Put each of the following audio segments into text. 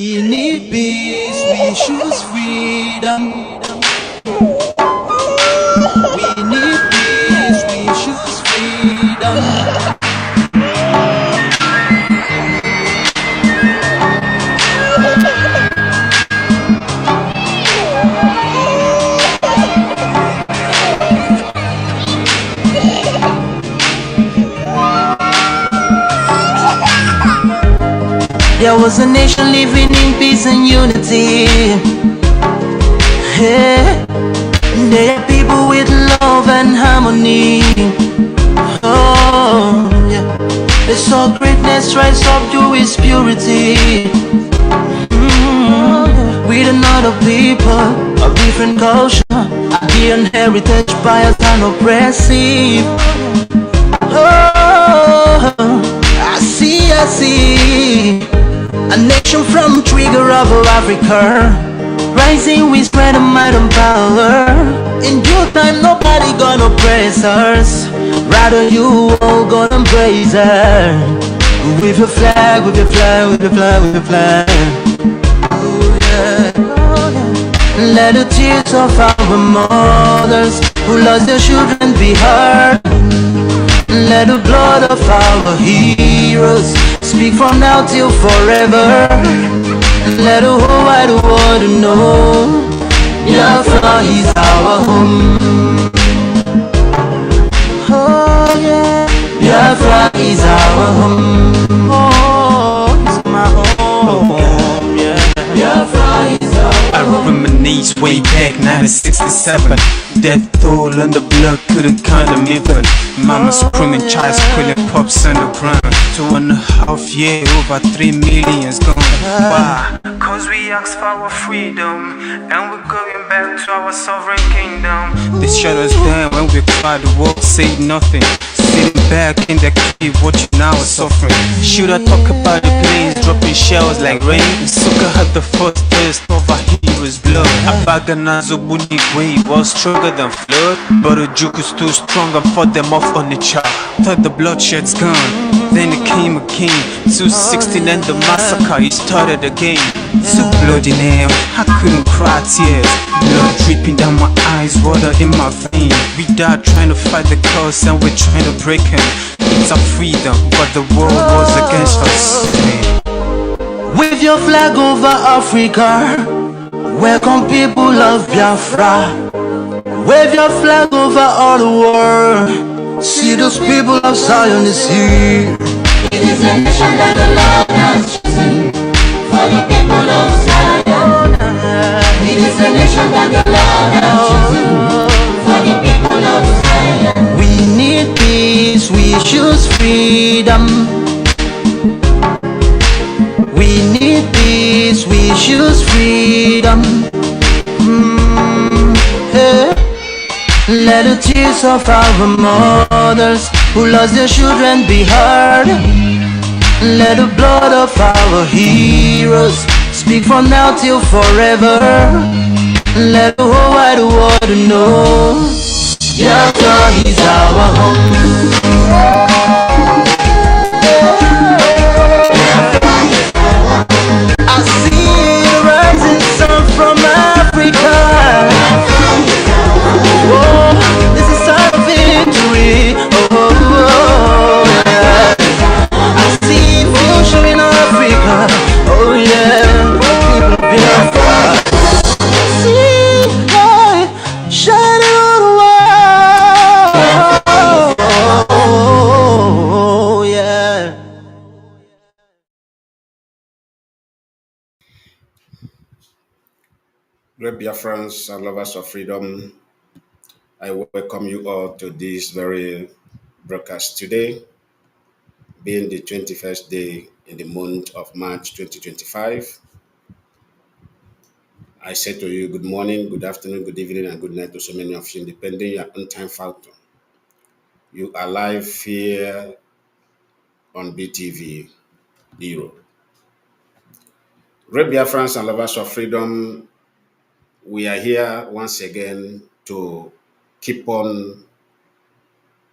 We need peace, we choose freedom. We need peace, we choose freedom. There was a nation living in peace and unity. Yeah. There are people with love and harmony. Oh, yeah. They saw greatness rise up to its purity. With another people of different culture, ideal heritage, biased and oppressive. Oh, I see. A nation from trigger of Africa, rising we spread a might and power. In due time nobody gonna oppress us, rather you all gonna embrace her. With your flag, with your flag, with your flag, with your flag. Oh yeah. Let the tears of our mothers who lost their children be heard. Let the blood of our heroes speak from now till forever. Let the whole wide world know Biafra is our home. Oh yeah, Biafra is our home. Oh, it's my home. Yeah, Biafra is our home. I reminisce way back 1967. Death toll and the blood couldn't count even. Mama screaming, child squealing, pops on the ground. 2.5 years, over 3 million's gone. Why? Cause we asked for our freedom, and we're going back to our sovereign kingdom. They shut us down when we cried, the world said nothing. Sitting back in the crib, watching our suffering. Should I talk about the planes dropping shells like rain? Suka had the first taste of our heroes' blood. Abaganazo Bunigwe was stronger than flood, but the juke is too strong and fought them off on the chart. Thought the bloodshed's gone, then it came again. 216 and the massacre, it started again. So bloody name, I couldn't cry tears. Blood dripping down my eyes, water in my vein. We died trying to fight the cause and we're trying to break him. It's our freedom, but the world was against us. With your flag over Africa, welcome people of Biafra. Wave your flag over all the world. See those people of Zion is here. It is a nation that the Lord has chosen for the people of Zion. It is a nation that the Lord has chosen for the people of Zion. We need peace, we choose freedom. We need peace, we choose freedom. Yeah. Let the tears of our mothers who lost their children be heard. Let the blood of our heroes speak from now till forever. Let the whole wide world know Biafra is our home. I see the rising sun from Africa. Oh, this is our victory. Oh, yeah. I see future in Africa. Oh, yeah. People of Biafra. See light shining on the world. Oh, yeah. Great Biafrans and lovers of freedom, I welcome you all to this very broadcast today, being the 21st day in the month of March 2025. I say to you good morning, good afternoon, good evening, and good night to so many of you, depending on your own time factor. You are live here on BTV Bureau. Great Biafrans and lovers of freedom, we are here once again to keep on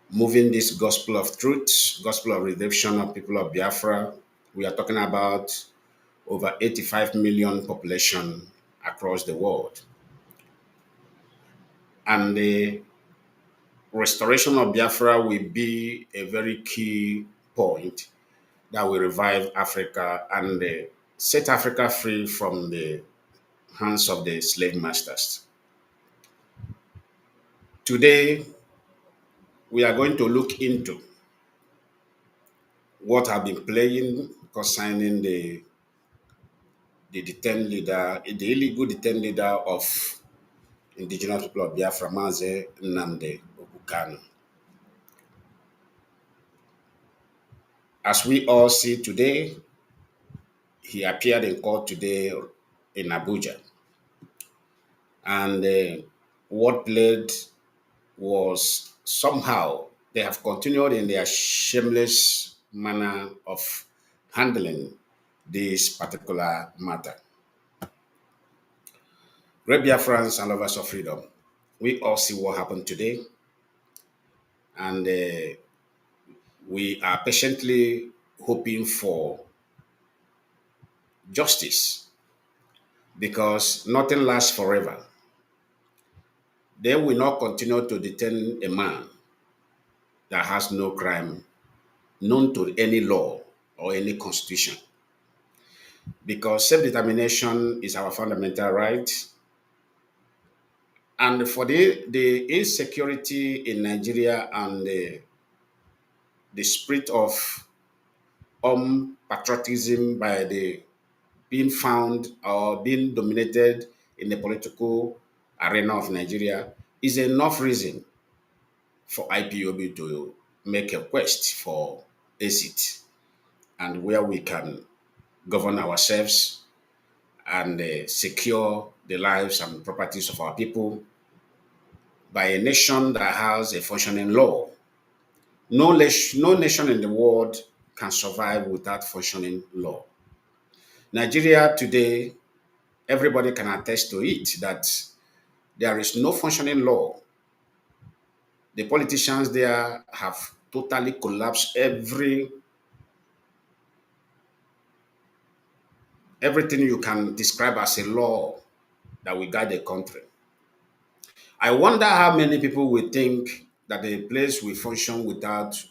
moving this gospel of truth, gospel of redemption of people of Biafra. We are talking about over 85 million population across the world. And the restoration of Biafra will be a very key point that will revive Africa and set Africa free from the hands of the slave masters. Today, we are going to look into what have been playing concerning the detained leader, the illegal detained leader of Indigenous People of Biafra, Mazi Nnamdi Kanu. As we all see today, he appeared in court today in Abuja. And what played was somehow they have continued in their shameless manner of handling this particular matter. Great Biafrans and lovers of freedom, we all see what happened today, and we are patiently hoping for justice because nothing lasts forever. They will not continue to detain a man that has no crime known to any law or any constitution. Because self-determination is our fundamental right. And for the insecurity in Nigeria and the spirit of patriotism by the being found or being dominated in the political arena of Nigeria is enough reason for IPOB to make a quest for a seat and where we can govern ourselves and secure the lives and properties of our people by a nation that has a functioning law. No nation in the world can survive without functioning law. Nigeria today, everybody can attest to it that there is no functioning law. The politicians there have totally collapsed everything you can describe as a law that will guide the country. I wonder how many people will think that a place will function without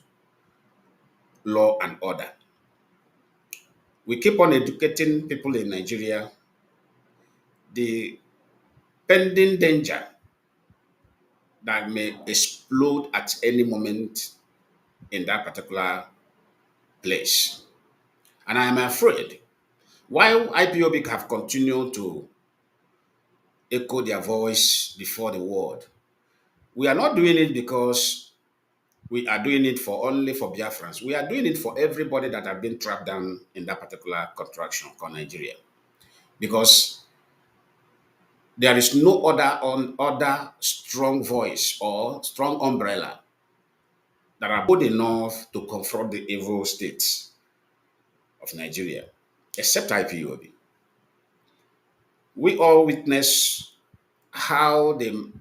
law and order. We keep on educating people in Nigeria. The pending danger that may explode at any moment in that particular place. And I am afraid while IPOB have continued to echo their voice before the world, we are not doing it because we are doing it for only for Biafrans. We are doing it for everybody that have been trapped down in that particular contraction called Nigeria. Because there is no other strong voice or strong umbrella that are bold enough to confront the evil states of Nigeria, except IPOB. We all witness how the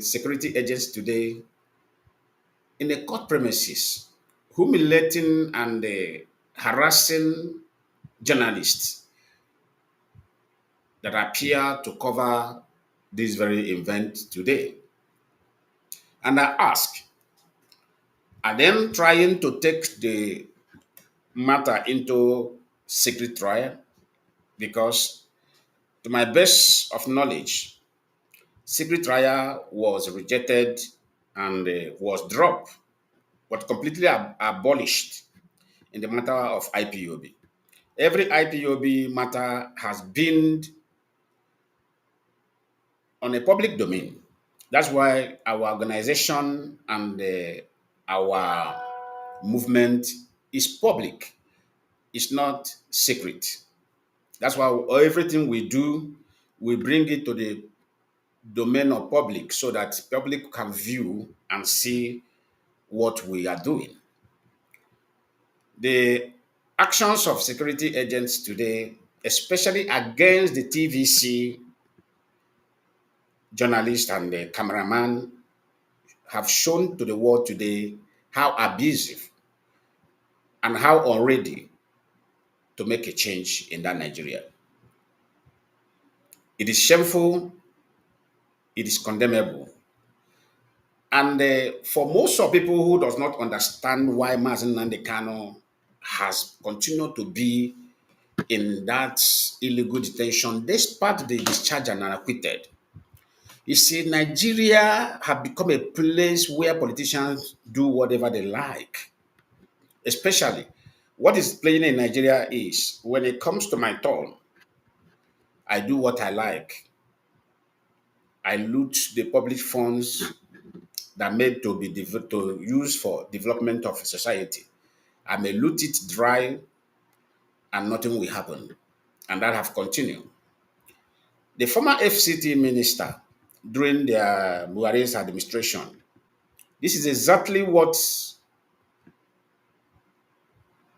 security agents today in the court premises humiliating and harassing journalists that appear to cover this very event today. And I ask, are them trying to take the matter into secret trial? Because to my best of knowledge, secret trial was rejected and was dropped, but completely abolished in the matter of IPOB. Every IPOB matter has been on a public domain. That's why our organization and our movement is public. It's not secret. That's why everything we do, we bring it to the domain of public so that public can view and see what we are doing. The actions of security agents today, especially against the TVC journalist and the cameraman, have shown to the world today how abusive and how unready to make a change in that Nigeria. It is shameful, it is condemnable. And for most of people who does not understand why Mazi Nnamdi Kanu has continued to be in that illegal detention despite the discharge and acquitted. You see, Nigeria have become a place where politicians do whatever they like. Especially, what is playing in Nigeria is when it comes to my turn, I do what I like. I loot the public funds that are made to be to use for development of society. I may loot it dry and nothing will happen. And that have continued. The former FCT minister during their Buhari's administration, this is exactly what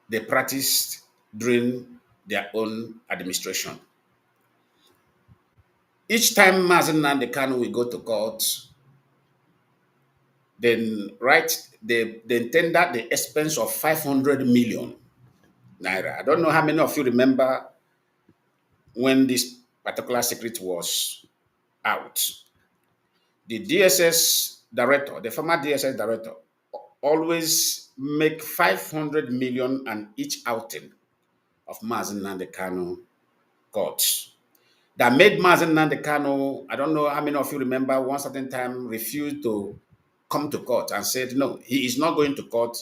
they practiced during their own administration. Each time Mazi Nnamdi Kanu will go to court, then they tender the expense of 500 million naira. I don't know how many of you remember when this particular secret was out. The DSS director, the former DSS director, always make 500 million and each outing of Mazi Nnamdi Kanu courts. That made Mazi Nnamdi Kanu, I don't know how many of you remember, one certain time refused to come to court and said, no, he is not going to court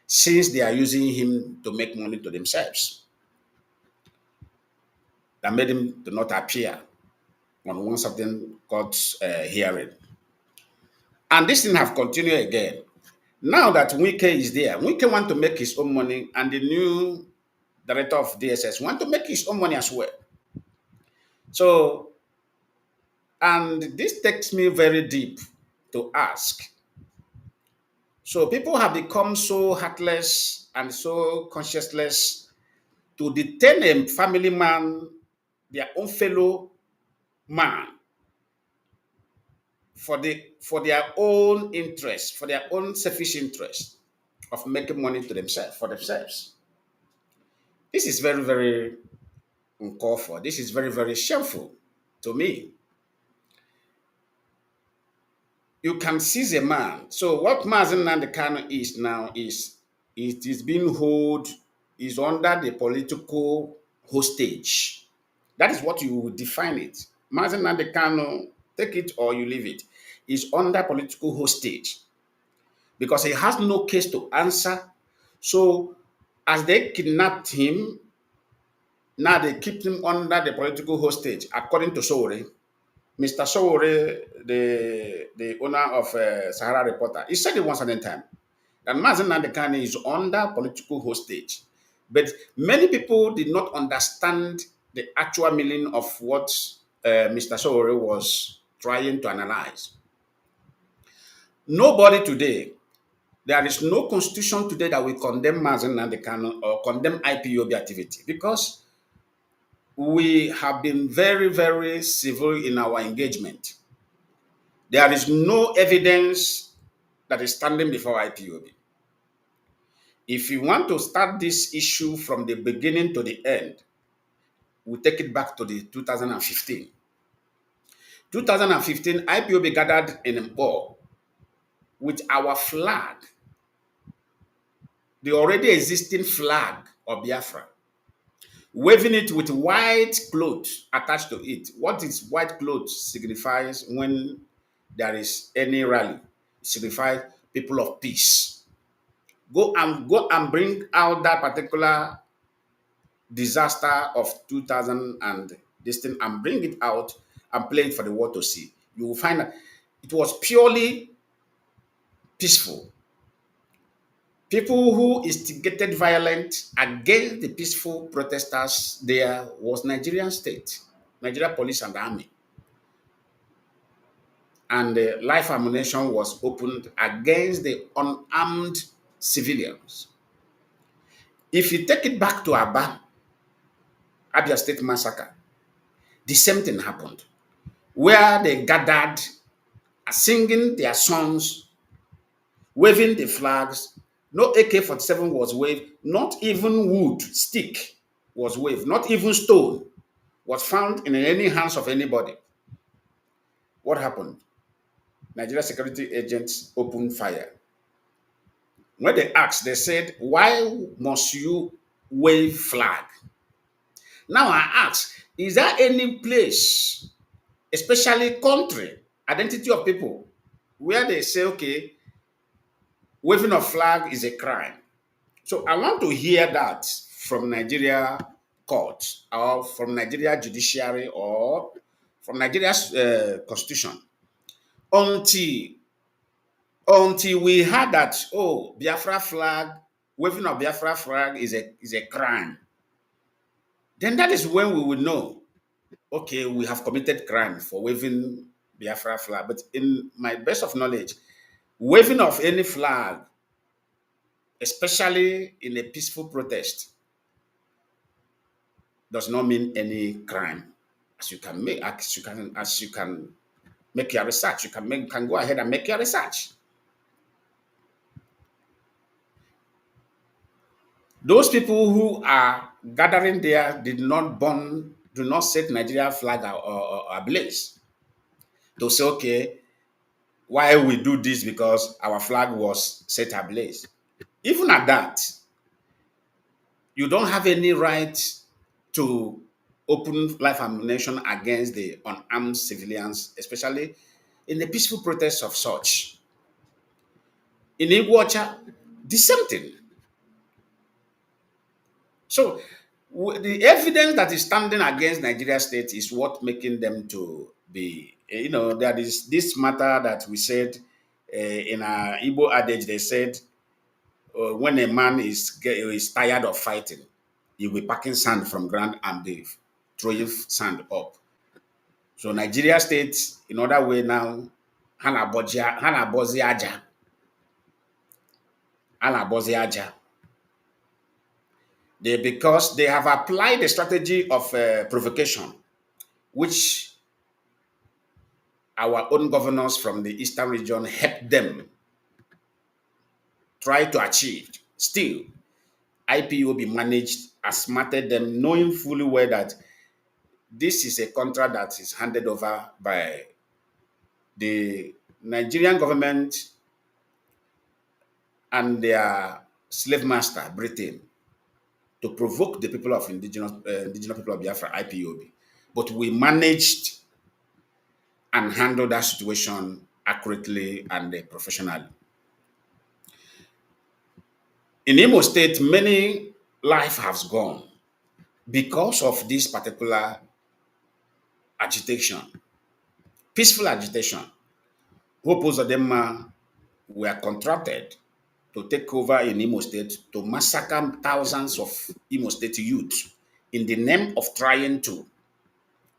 since they are using him to make money to themselves. That made him to not appear on one certain court hearing. And this thing have continued again. Now that Wike is there, Wike want to make his own money, and the new director of DSS want to make his own money as well. So, and this takes me very deep to ask. So people have become so heartless and so conscienceless to detain a family man, their own fellow man, for their own interest, for their own selfish interest of making money to themselves, for themselves. This is very, very uncalled for. This is very, very shameful to me. You can seize a man. So what Mazi Nnamdi Kanu is now is it is being held, is under the political hostage. That is what you would define it. Mazi Nnamdi Kanu, take it or you leave it, is under political hostage because he has no case to answer. So as they kidnapped him, now they keep him under the political hostage, according to Sowore. Mr. Sowore, the owner of Sahara Reporter, he said it once at a time that Mazi Nnamdi Kanu is under political hostage. But many people did not understand the actual meaning of what Mr. Sowore was trying to analyze. Nobody today, there is no constitution today that will condemn Mazi Nnamdi Kanu or condemn IPOB activity because we have been very, very civil in our engagement. There is no evidence that is standing before IPOB. If you want to start this issue from the beginning to the end, we take it back to the 2015. 2015, IPOB gathered in Mpo with our flag, the already existing flag of Biafra, waving it with white clothes attached to it. What is white clothes signifies when there is any rally? It signifies people of peace. Go and bring out that particular disaster of 2000 and this thing and bring it out and play it for the world to see. You will find that it was purely peaceful. People who instigated violence against the peaceful protesters there was Nigerian state, Nigeria police and army. And the life ammunition was opened against the unarmed civilians. If you take it back to Abia State massacre, the same thing happened, where they gathered, singing their songs, waving the flags. No AK-47 was waved, not even wood, stick was waved, not even stone, was found in any hands of anybody. What happened? Nigeria security agents opened fire. When they asked, they said, why must you wave flag? Now I ask, is there any place, especially country, identity of people, where they say, okay, waving of flag is a crime? So I want to hear that from Nigeria court or from Nigeria judiciary or from Nigeria's constitution until we heard that, oh, Biafra flag, waving of Biafra flag is a crime. Then that is when we will know, okay, we have committed crime for waving Biafra flag. But in my best of knowledge, waving of any flag, especially in a peaceful protest, does not mean any crime. As you can make your research, you can go ahead and make your research. Those people who are gathering there do not set Nigeria flag ablaze. They'll say, okay, why we do this? Because our flag was set ablaze. Even at that, you don't have any right to open live ammunition against the unarmed civilians, especially in the peaceful protests of such. In Iguacha, the same thing. So the evidence that is standing against Nigeria state is what making them to be, there is this matter that we said in our Igbo adage, they said, when a man is tired of fighting, he'll be packing sand from ground and be throwing sand up. So Nigeria state, in other way now, Hanabozi Aja. Because they have applied the strategy of provocation, which our own governors from the eastern region helped them try to achieve. Still, IPOB managed, smarted them, knowing fully well that this is a contract that is handed over by the Nigerian government and their slave master, Britain, to provoke the people of indigenous people of Biafra, IPOB. But we managed and handled that situation accurately and professionally. In Imo State, many lives have gone because of this particular agitation, peaceful agitation. Hope Uzodinma were contracted to take over in Imo State to massacre thousands of Imo State youth in the name of trying to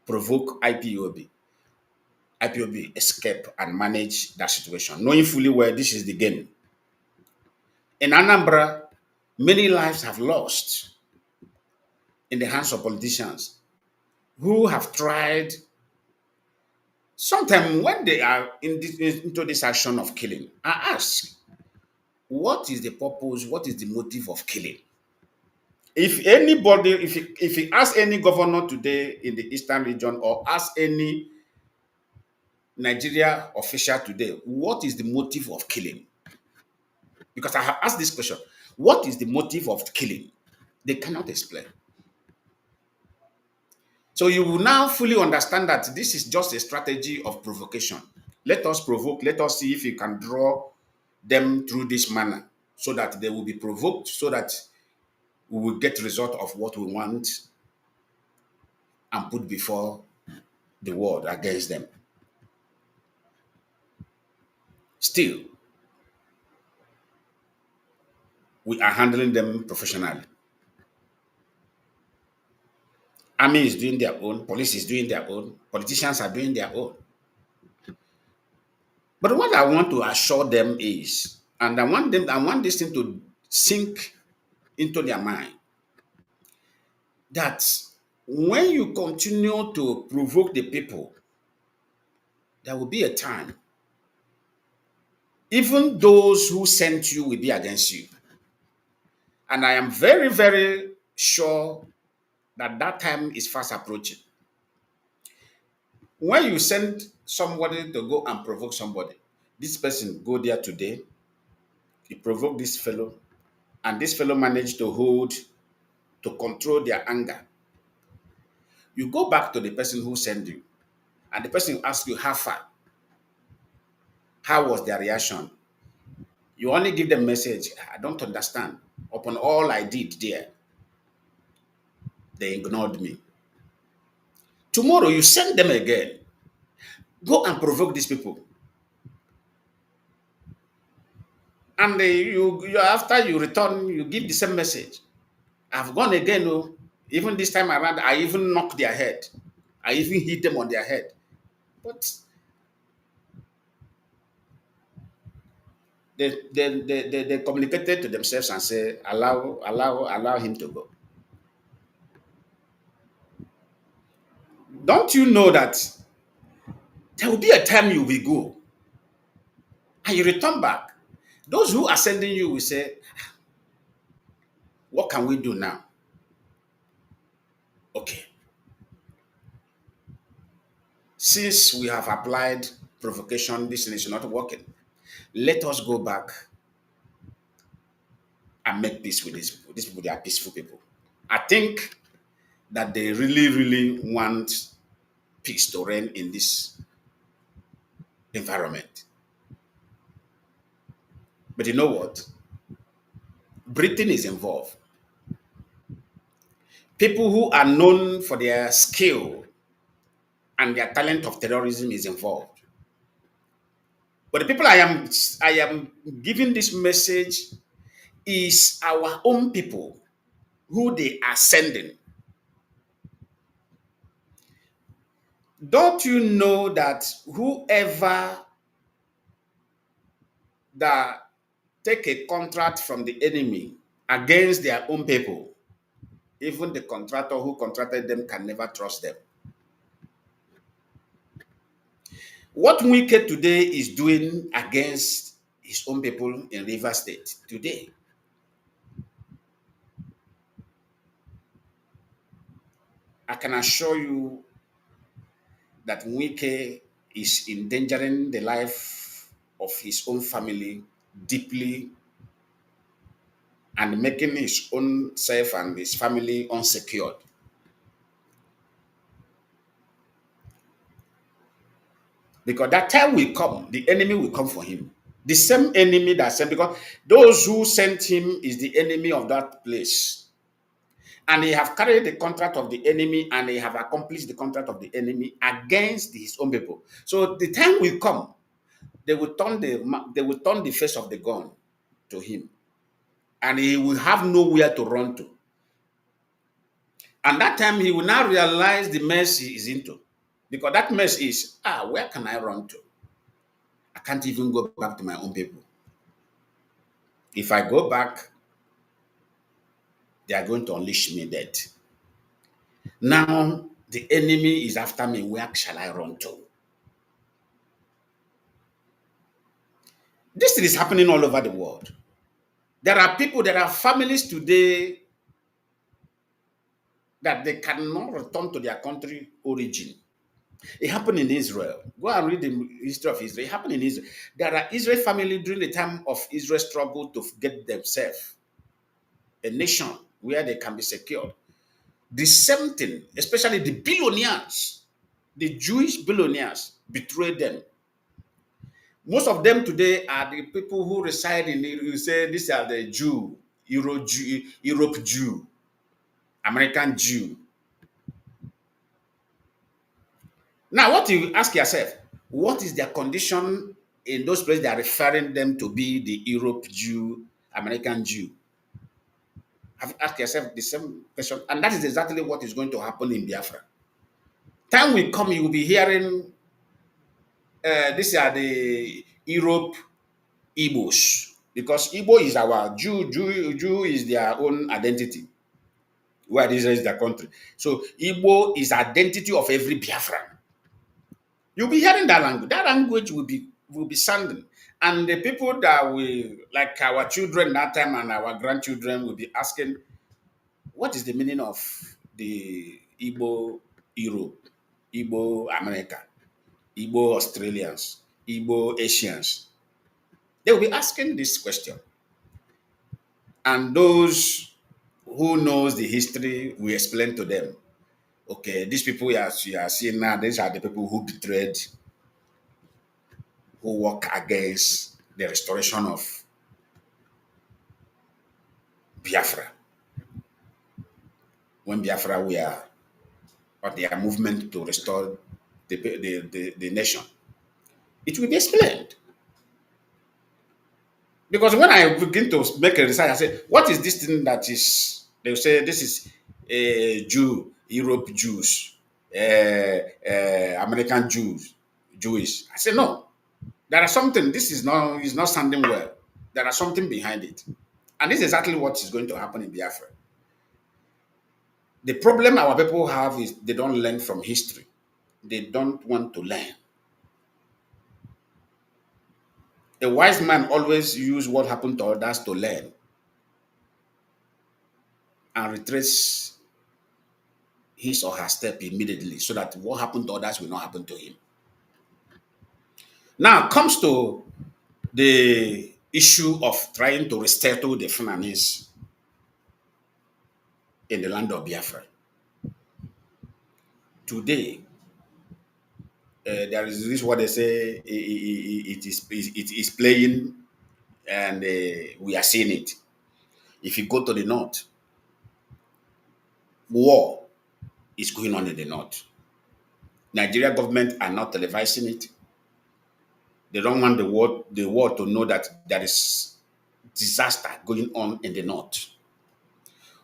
provoke IPOB. IPOB escape and manage that situation, knowing fully well this is the game. In Anambra, many lives have lost in the hands of politicians who have tried. Sometimes when they are into this action of killing, I ask, what is the purpose? What is the motive of killing? If anybody, if you ask any governor today in the eastern region or ask any Nigeria official today, what is the motive of killing? Because I have asked this question, what is the motive of killing? They cannot explain. So you will now fully understand that this is just a strategy of provocation. Let us provoke, let us see if you can draw them through this manner so that they will be provoked, so that we will get the result of what we want and put before the world against them. Still, we are handling them professionally. Army is doing their own, police is doing their own, politicians are doing their own. But what I want to assure them is, and I want this thing to sink into their mind, that when you continue to provoke the people, there will be a time, even those who sent you will be against you. And I am very, very sure that that time is fast approaching. When you send somebody to go and provoke somebody, this person go there today, he provoked this fellow, and this fellow managed to hold, to control their anger. You go back to the person who sent you, and the person asks you how far, how was their reaction? You only give them message, I don't understand. Upon all I did there, they ignored me. Tomorrow you send them again. Go and provoke these people. And you after you return, you give the same message. I've gone again. Oh, even this time around, I even knocked their head. I even hit them on their head. But they communicated to themselves and say, allow him to go. Don't you know that there will be a time you will go and you return back? Those who are sending you will say, what can we do now? Okay. Since we have applied provocation, this is not working. Let us go back and make peace with these people. These people, they are peaceful people. I think that they really, really want peace to reign in this environment. But you know what? Britain is involved. People who are known for their skill and their talent of terrorism is involved. But the people I am giving this message is our own people who they are sending. Don't you know that whoever that take a contract from the enemy against their own people, even the contractor who contracted them can never trust them. What Wike today is doing against his own people in River State today, I can assure you that Wike is endangering the life of his own family deeply and making his own self and his family unsecured. Because that time will come, the enemy will come for him. The same enemy that sent, because those who sent him is the enemy of that place. And they have carried the contract of the enemy and they have accomplished the contract of the enemy against his own people. So the time will come, they will turn the face of the gun to him. And he will have nowhere to run to. And that time he will now realize the mess he is into. Because that mess is, where can I run to? I can't even go back to my own people. If I go back, they are going to unleash me dead. Now, the enemy is after me. Where shall I run to? This thing is happening all over the world. There are people, there are families today that they cannot return to their country origin. It happened in Israel. Go and read the history of Israel. It happened in Israel. There are Israel families during the time of Israel's struggle to get themselves a nation where they can be secured. The same thing, especially the billionaires, the Jewish billionaires betrayed them. Most of them today are the people who reside in, you say, these are the Jew, Europe Jew, American Jew. Now, what you ask yourself, what is their condition in those places that are referring them to be the Europe Jew, American Jew? Have you asked yourself the same question? And that is exactly what is going to happen in Biafra. Time will come, you will be hearing, these are the Europe Igbos. Because Igbo is our Jew is their own identity. Where this is their country. So Igbo is identity of every Biafran. You'll be hearing that language. That language will be sounding. And the people that will, like our children that time and our grandchildren will be asking, what is the meaning of the Igbo Europe, Igbo America, Igbo Australians, Igbo Asians, they will be asking this question. And those who knows the history, we explain to them, okay, these people you are seeing now, these are the people who betrayed, who work against the restoration of Biafra. When Biafra were on their movement to restore the nation, it will be explained. Because when I begin to make a research, I say, what is this thing that is, they will say, this is a Jew, Europe Jews, American Jews, Jewish. I say, no, there are something, this is not sounding well. There are something behind it. And this is exactly what is going to happen in Biafra. The problem our people have is they don't learn from history. They don't want to learn. A wise man always use what happened to others to learn and retrace his or her step immediately so that what happened to others will not happen to him. Now comes to the issue of trying to resettle the Fulanese in the land of Biafra. Today, there is this what they say, it is playing, and we are seeing it. If you go to the north, war is going on in the north. Nigeria government are not televising it. They don't want the world to know that there is disaster going on in the north.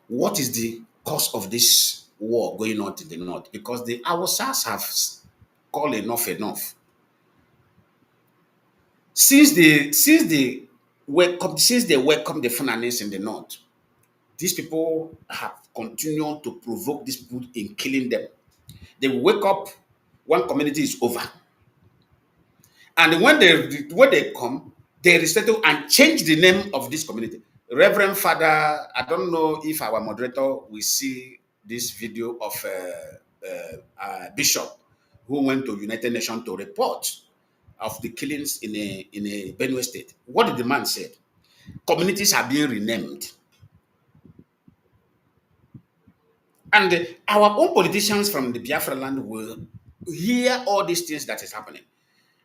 What is the cause of this war going on in the north? Because the Hausas have called enough. Since they welcome the Fulanese in the north, these people have continued to provoke these people in killing them. They wake up, one community is over. And when they come, they resettle and change the name of this community. Reverend Father, I don't know if our moderator will see this video of a bishop who went to United Nations to report of the killings in a Benue state. What did the man say? Communities are being renamed. And our own politicians from the Biafra land will hear all these things that is happening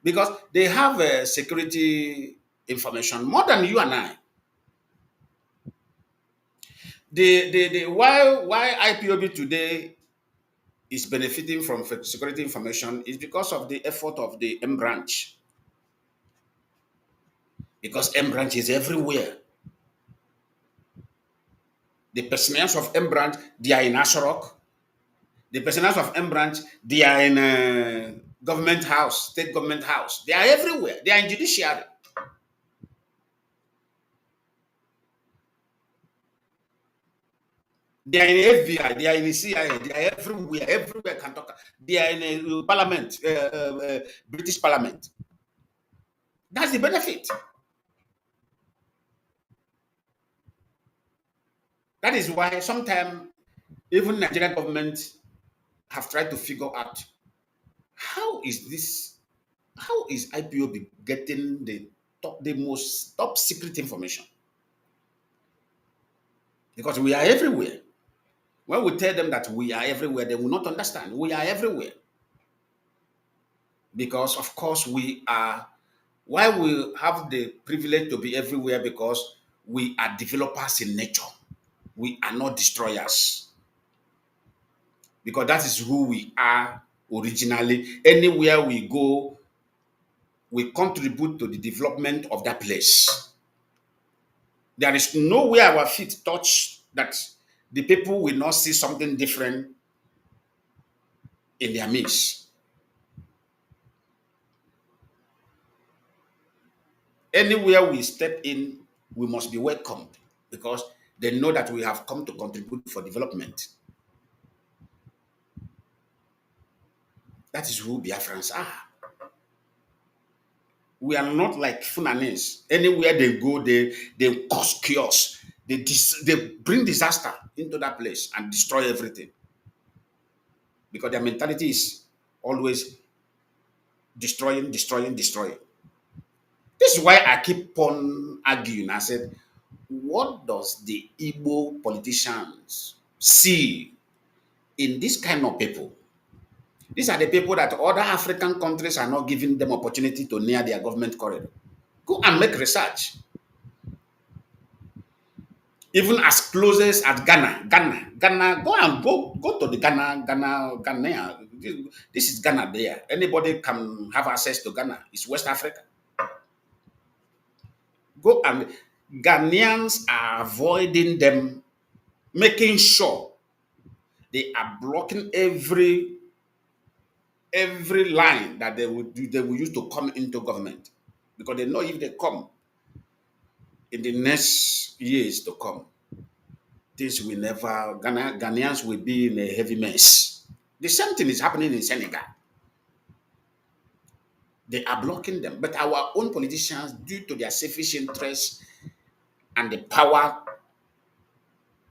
because they have security information more than you and I. Why IPOB today is benefiting from security information is because of the effort of the M branch. Because M branch is everywhere. The personnel of M branch, they are in Asharok. The personnel of M branch, they are in government house, state government house. They are everywhere. They are in judiciary. They are in FBI, they are in the CIA, they are everywhere can talk. They are in a parliament, British parliament. That's the benefit. That is why sometimes even Nigerian government have tried to figure out how is IPOB getting the most top secret information? Because we are everywhere. When we tell them that we are everywhere, they will not understand. We are everywhere. Because, of course, we are, why we have the privilege to be everywhere, because we are developers in nature. We are not destroyers. Because that is who we are originally. Anywhere we go, we contribute to the development of that place. There is nowhere our feet touch that the people will not see something different in their midst. Anywhere we step in, we must be welcomed because they know that we have come to contribute for development. That is who Biafrans are. We are not like Fulanese. Anywhere they go, they cause chaos. They bring disaster into that place and destroy everything. because their mentality is always destroying, destroying, destroying. This is why I keep on arguing. I said, what does the Igbo politicians see in this kind of people? These are the people that other African countries are not giving them opportunity to near their government corridor. Go and make research. Even as close as at Ghana, go to the Ghana. This is Ghana there. Anybody can have access to Ghana. It's West Africa. Go and Ghanaians are avoiding them, making sure they are blocking every line that they will use to come into government, because they know if they come in the next years to come, this will never Ghanaians will be in a heavy mess. The same thing is happening in Senegal. They are blocking them, but our own politicians, due to their selfish interests and the power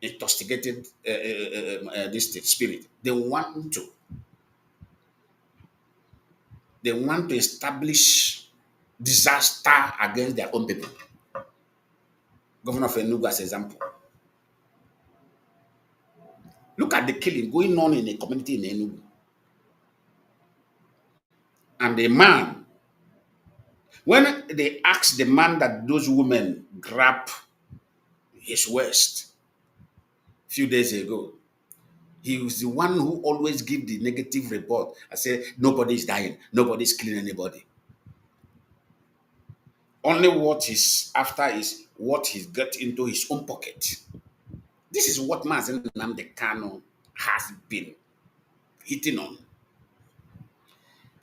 intoxicated this spirit, they want to establish disaster against their own people. Governor of Enugu as example. Look at the killing going on in a community in Enugu. And the man, when they asked the man that those women grabbed his waist a few days ago, he was the one who always give the negative report. I say, nobody is dying, nobody is killing anybody. Only what is after is what he got into his own pocket. This is what Mazi Nnamdi Kanu has been hitting on.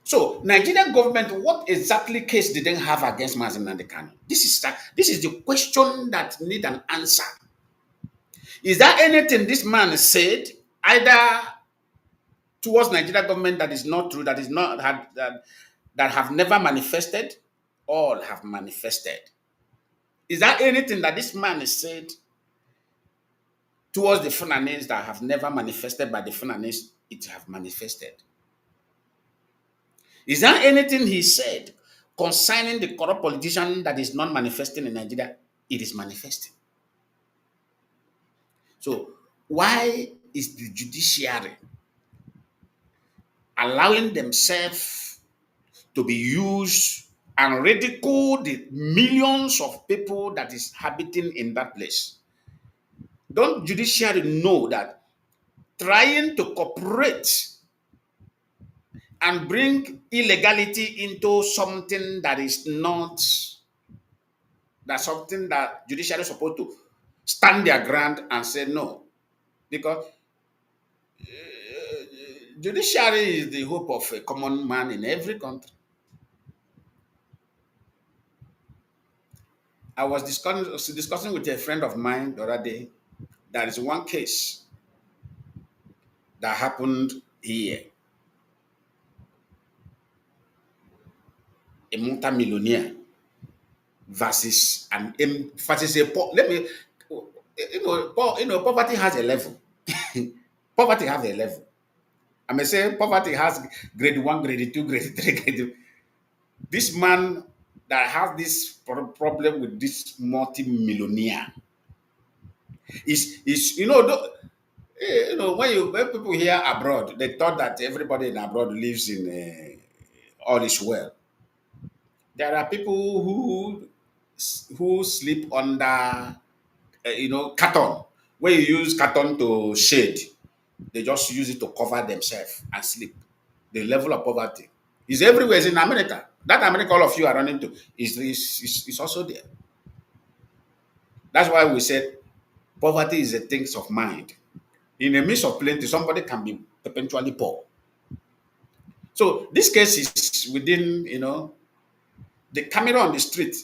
So, Nigerian government, what exactly case did they have against Mazi Nnamdi Kanu? This is the question that need an answer. Is there anything this man said, either towards Nigerian government, that is not true, that is not that have never manifested, or have manifested? Is there anything that this man has said towards the Fulanese that have never manifested by the Fulanese, it have manifested? Is there anything he said concerning the corrupt politician that is not manifesting in Nigeria? It is manifesting. So why is the judiciary allowing themselves to be used and ridicule the millions of people that is habiting in that place? Don't judiciary know that trying to cooperate and bring illegality into something that is not, that's something that judiciary is supposed to stand their ground and say no? Because judiciary is the hope of a common man in every country. I was discussing with a friend of mine the other day. There is one case that happened here. A multi-millionaire versus poverty has a level. Poverty has a level. I may say poverty has grade 1, grade 2, grade 3, grade 2. This man that has this problem with this multi-millionaire is when people here abroad, they thought that everybody in abroad lives in all is well. There are people who sleep under carton. When you use carton to shade, they just use it to cover themselves and sleep. The level of poverty is everywhere. It's in America. That America all of you are running to is also there. That's why we said poverty is a thing of mind. In the midst of plenty, somebody can be perpetually poor. So this case is within, the camera on the street.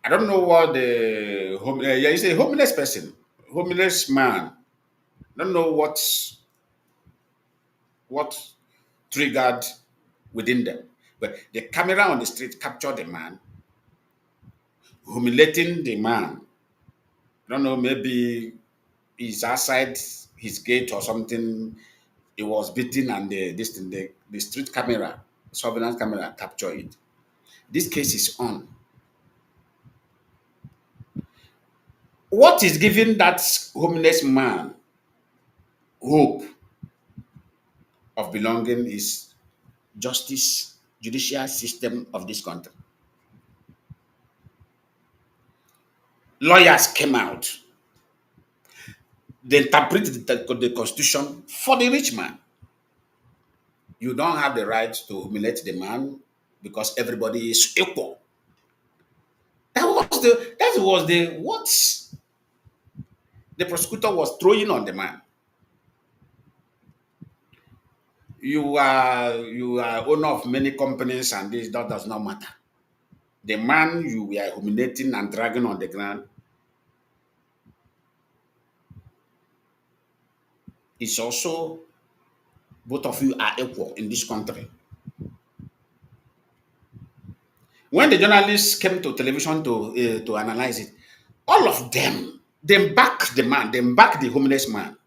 I don't know what he's a homeless person, homeless man. I don't know what triggered within them. But the camera on the street captured the man, humiliating the man. I don't know, maybe he's outside his gate or something. He was beaten, and this thing, the street camera, surveillance camera, captured it. This case is on. What is giving that homeless man hope of belonging is justice, judicial system of this country. Lawyers came out. They interpreted the constitution for the rich man. You don't have the right to humiliate the man because everybody is equal. That was the what the prosecutor was throwing on the man. You are owner of many companies, and this that does not matter. The man you were humiliating and dragging on the ground is also, both of you are equal in this country. When the journalists came to television to analyze it, all of them, they back the man, they back the homeless man,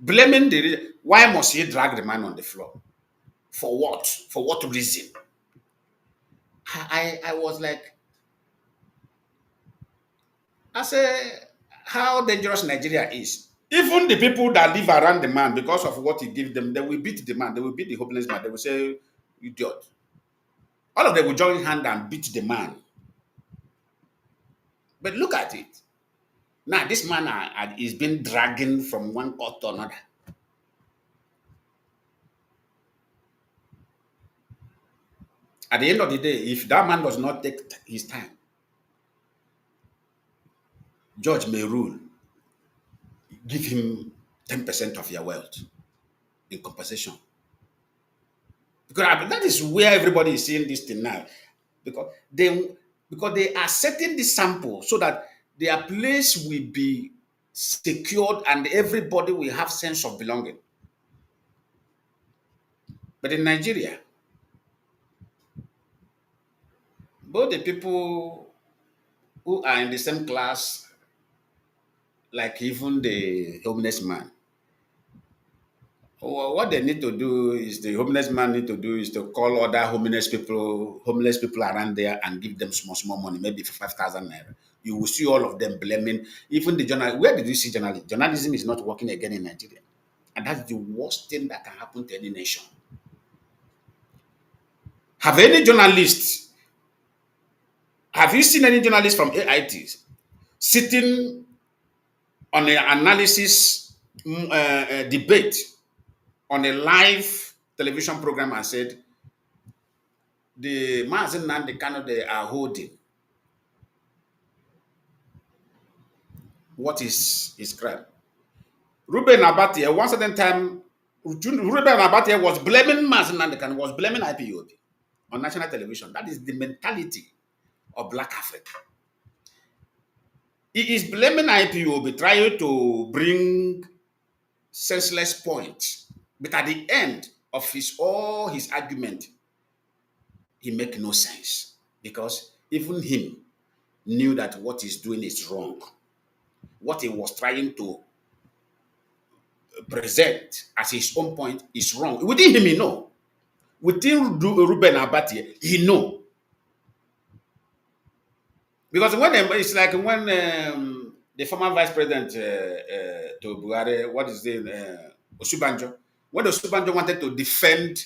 blaming why must he drag the man on the floor? For what? For what reason? I was like, I say, how dangerous Nigeria is. Even the people that live around the man, because of what he gives them, they will beat the man, they will beat the homeless man, they will say, idiot. All of them will join hand and beat the man. But look at it. Now, this man is being dragged from one court to another. At the end of the day, if that man does not take his time, judge may rule, give him 10% of your wealth in compensation. Because that is where everybody is seeing this thing now. Because they are setting the sample so that their place will be secured and everybody will have sense of belonging. But in Nigeria, both the people who are in the same class, like even the homeless man, what they need to do is the homeless man need to do is to call other homeless people around there and give them small money, maybe 5,000 naira. You will see all of them blaming even the journal. Where did you see journalism? Journalism is not working again in Nigeria, and that's the worst thing that can happen to any nation. Have you seen any journalist from AIT sitting on an analysis debate on a live television program and said, the Mazi Nnamdi Kanu they are holding, what is his crime? Ruben Abatia, one certain time, Ruben Abatia was blaming Mazi Nnamdi Kanu, was blaming IPOB on national television. That is the mentality of Black Africa. He is blaming IPOB, trying to bring senseless points, but at the end of all his argument, he make no sense because even him knew that what he's doing is wrong. What he was trying to present as his own point is wrong. Within him, he know. Within Ruben Abati, he know. Because when it's like when the former vice president to Buhari, what is the Osubanjo, when Osubanjo wanted to defend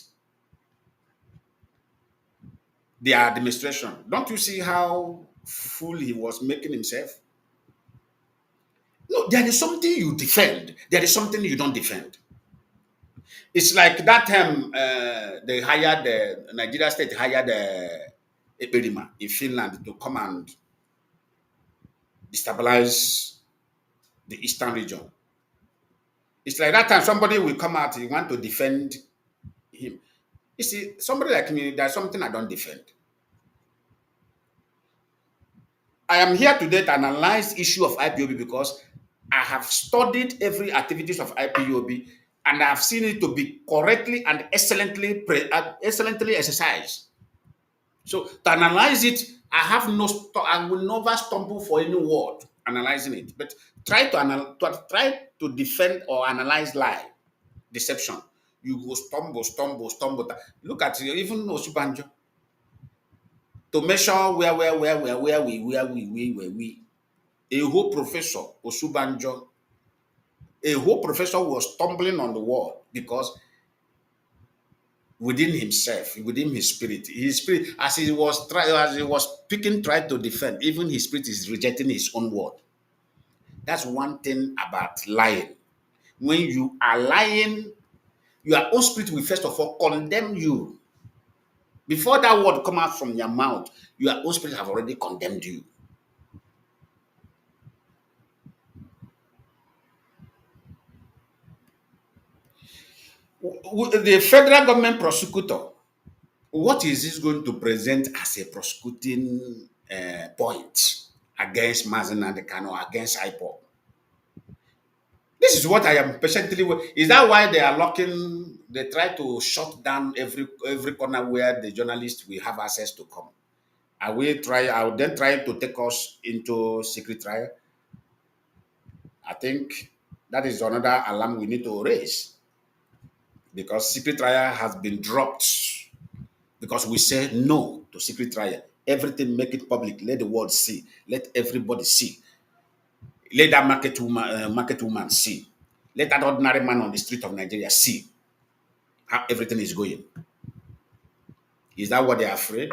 the administration, don't you see how fool he was making himself? No, there is something you defend. There is something you don't defend. It's like that time they hired Nigeria State hired Eperima in Finland to come and destabilize the eastern region. It's like that time somebody will come out, he want to defend him. You see, somebody like me, there's something I don't defend. I am here today to analyze issue of IPOB because I have studied every activities of IPOB and I have seen it to be correctly and excellently exercised. So to analyze it, I will never stumble for any word analyzing it. But try to defend or analyze lie, deception. You go stumble. Look at even Osubanjo. To measure where we. A whole professor, Osubanjo, a whole professor was stumbling on the wall because within himself, within his spirit, as he was speaking, tried to defend, even his spirit is rejecting his own word. That's one thing about lying. When you are lying, your own spirit will first of all condemn you. Before that word come out from your mouth, your own spirit have already condemned you. The federal government prosecutor, what is this going to present as a prosecuting point against Mazi Nnamdi Kanu, against IPOB? This is what I am patiently. Is that why they are locking? They try to shut down every corner where the journalists will have access to come. Are they trying to take us into secret trial? I think that is another alarm we need to raise, because secret trial has been dropped because we say no to secret trial. Everything, make it public. Let the world see. Let everybody see. Let that market woman see. Let that ordinary man on the street of Nigeria see how everything is going. Is that what they're afraid?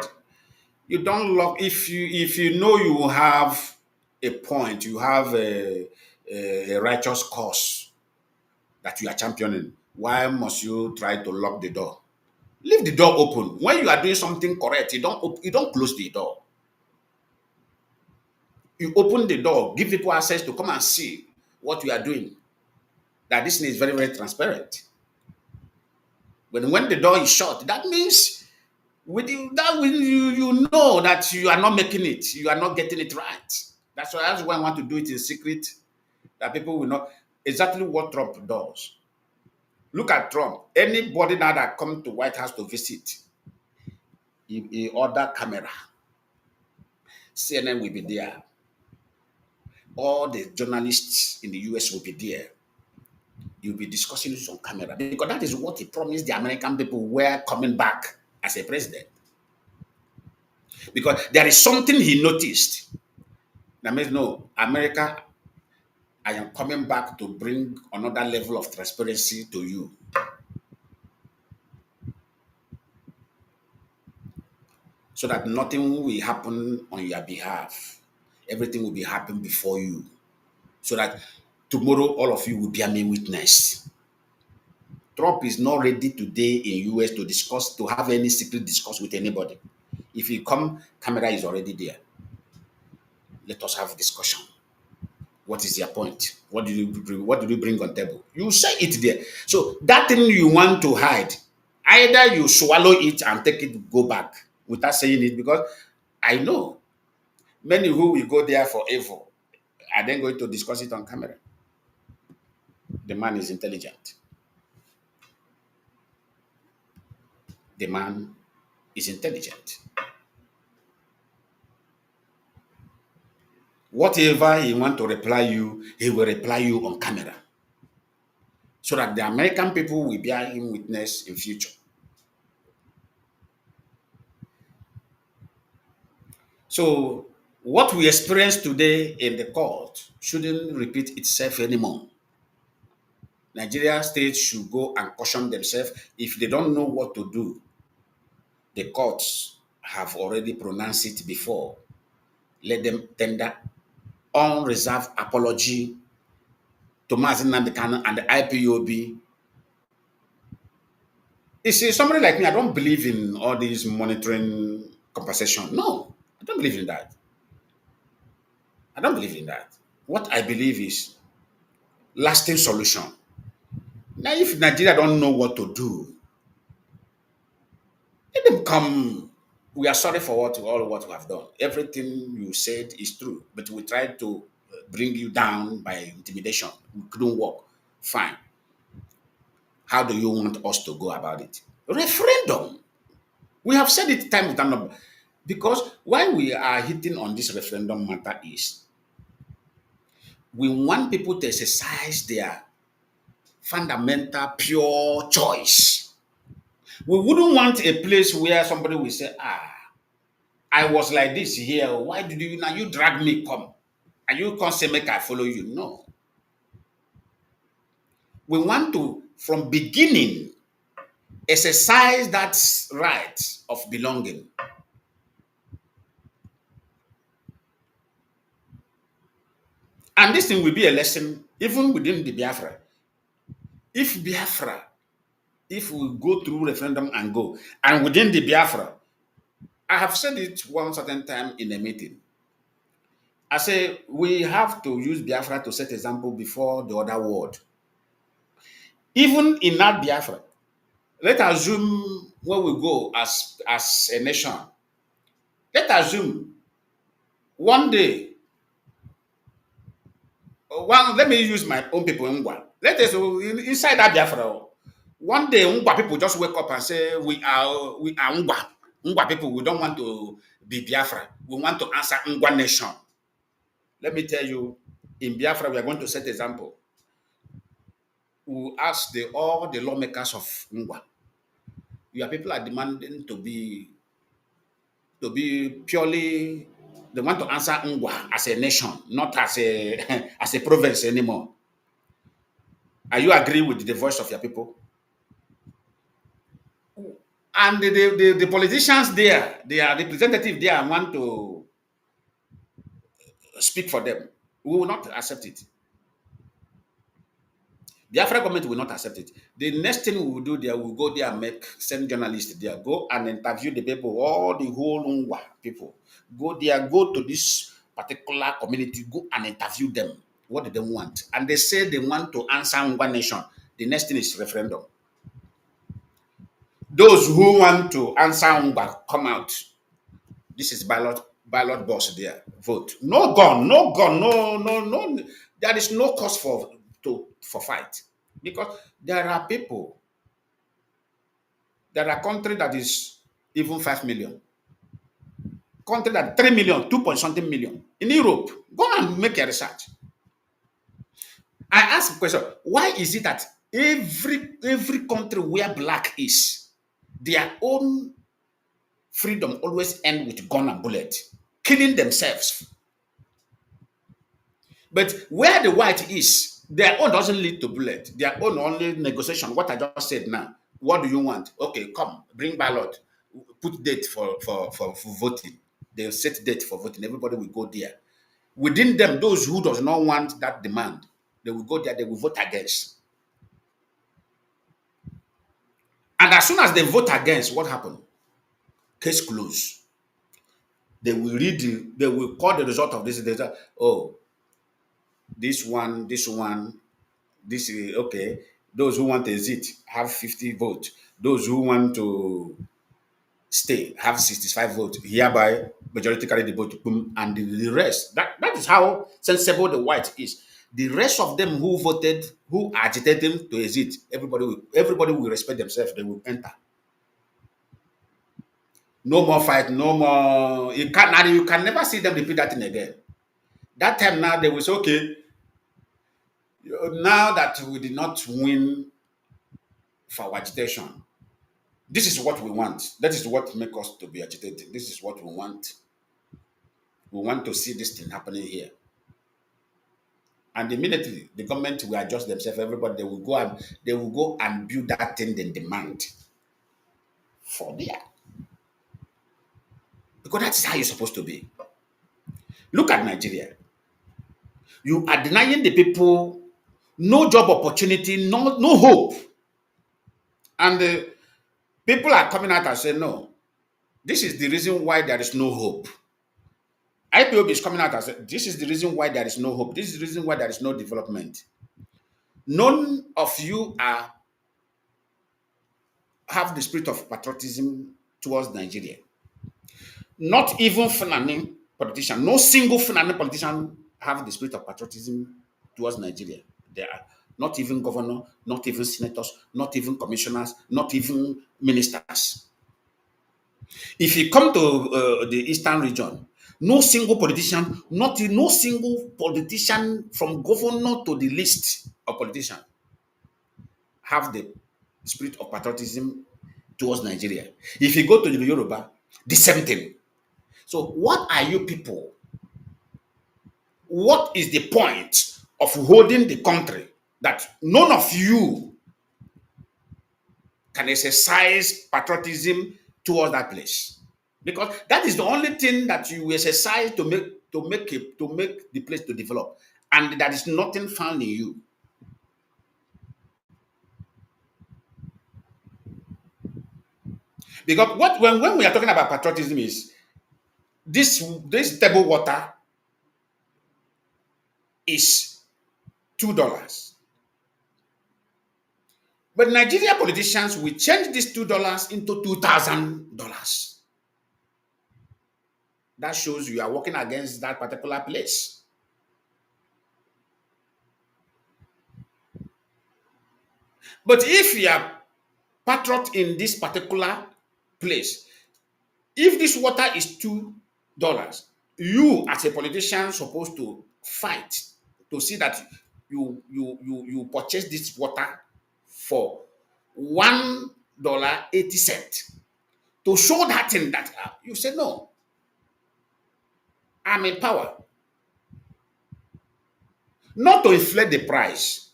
You don't lock. If you know you have a point, you have a righteous cause that you are championing, why must you try to lock the door? Leave the door open. When you are doing something correct, you don't close the door. You open the door, give people access to come and see what you are doing. That this thing is very, very transparent. But when the door is shut, that means you know that you are not making it, you are not getting it right. That's why I want to do it in secret, that people will know exactly what Trump does. Look at Trump. Anybody now that come to White House to visit, he order camera. CNN will be there. All the journalists in the US will be there. You'll be discussing this on camera, because that is what he promised the American people were coming back as a president. Because there is something he noticed that means, no, America, I am coming back to bring another level of transparency to you. So that nothing will happen on your behalf. Everything will be happening before you. So that tomorrow all of you will be a main witness. Trump is not ready today in US to have any secret discourse with anybody. If you come, camera is already there. Let us have a discussion. What is your point? What did you bring on table? You say it there. So that thing you want to hide, either you swallow it and take it, go back without saying it, because I know many who will go there for evil are then going to discuss it on camera. The man is intelligent. The man is intelligent. Whatever he want to reply you, he will reply you on camera, so that the American people will bear him witness in future. So what we experience today in the court shouldn't repeat itself anymore. Nigeria states should go and caution themselves. If they don't know what to do, the courts have already pronounced it before. Let them tender unreserved apology to Mazi Nnamdi Kanu and the IPOB. You see, somebody like me, I don't believe in all these monitoring compensation. No, I don't believe in that. I don't believe in that. What I believe is lasting solution. Now, if Nigeria don't know what to do, let them come. We are sorry for all what we have done. Everything you said is true, but we tried to bring you down by intimidation. We couldn't work. Fine. How do you want us to go about it? Referendum. We have said it time and time, because why we are hitting on this referendum matter is We want people to exercise their fundamental, pure choice. We wouldn't want a place where somebody will say, I was like this here. Why did you now you drag me come? And you can't say make I follow you. No. We want to, from beginning, exercise that right of belonging. And this thing will be a lesson even within the Biafra. If Biafra, if we go through referendum and go, and within the Biafra, I have said it one certain time in a meeting. I say we have to use Biafra to set example before the other world. Even in that Biafra, let's assume when we go as a nation, let's assume one day, let me use my own people in Ngwa. Let us inside that Biafra. One day, Ngwa people just wake up and say, we are Ngwa. Ngwa people, we don't want to be Biafra. We want to answer Ngwa nation. Let me tell you, in Biafra, we are going to set example. We will ask all the lawmakers of Ngwa. Your people are demanding to be purely, they want to answer Ngwa as a nation, not as a as a province anymore. Are you agree with the voice of your people? And the politicians there, their representative there want to speak for them. We will not accept it. The African government will not accept it. The next thing we will do there, we'll go there and send journalists there, go and interview the people, all the whole Ngwa people. Go there, go to this particular community, go and interview them. What do they want? And they say they want to answer Ngwa nation. The next thing is referendum. Those who want to answer Ngwa, come out. This is ballot box there. Vote. No gun, no. There is no cause for fight. Because there are people, there are country that is even 5 million. Country that 3 million, 2 point something million. In Europe, go and make a research. I ask a question, why is it that every country where black is, their own freedom always end with gun and bullet, killing themselves? But where the white is, their own doesn't lead to bullet. Their own only negotiation. What I just said now. What do you want? Okay, come, bring ballot, put date for voting. They'll set date for voting. Everybody will go there. Within them, those who does not want that demand, they will go there, they will vote against. And as soon as they vote against, what happened? Case closed. They will read, they will call the result of this data. Oh, this one, this is okay. Those who want to exit have 50 votes. Those who want to stay have 65 votes. Hereby, majority carry the vote, boom, and the rest. That is how sensible the white is. The rest of them who voted, who agitated them to exit, everybody will respect themselves. They will enter. No more fight, no more. You can never see them repeat that thing again. That time now they will say, okay, now that we did not win for our agitation, this is what we want. That is what makes us to be agitated. This is what we want. We want to see this thing happening here. And immediately the government will adjust themselves. Everybody they will go and build that thing they demand for there. Because that is how you're supposed to be. Look at Nigeria. You are denying the people no job opportunity, no hope. And the people are coming out and saying, no, this is the reason why there is no hope. IPOB is coming out and saying, this is the reason why there is no hope. This is the reason why there is no development. None of you have the spirit of patriotism towards Nigeria. Not even Fulani politician, no single Fulani politician have the spirit of patriotism towards Nigeria. There are not even governor, not even senators, not even commissioners, not even ministers. If you come to the eastern region, No single politician, no single politician from governor to the list of politicians have the spirit of patriotism towards Nigeria. If you go to the Yoruba, the same thing. So what are you people? What is the point of holding the country that none of you can exercise patriotism towards that place? Because that is the only thing that you exercise to make the place to develop, and that is nothing found in you. Because when we are talking about patriotism is this table water is $2. But Nigeria politicians will change this $2 into $2,000. That shows you are working against that particular place. But if you are patriot in this particular place, if this water is $2, you as a politician supposed to fight to see that you purchase this water for $1.80 to show that thing that you say no, I'm in power. Not to inflate the price.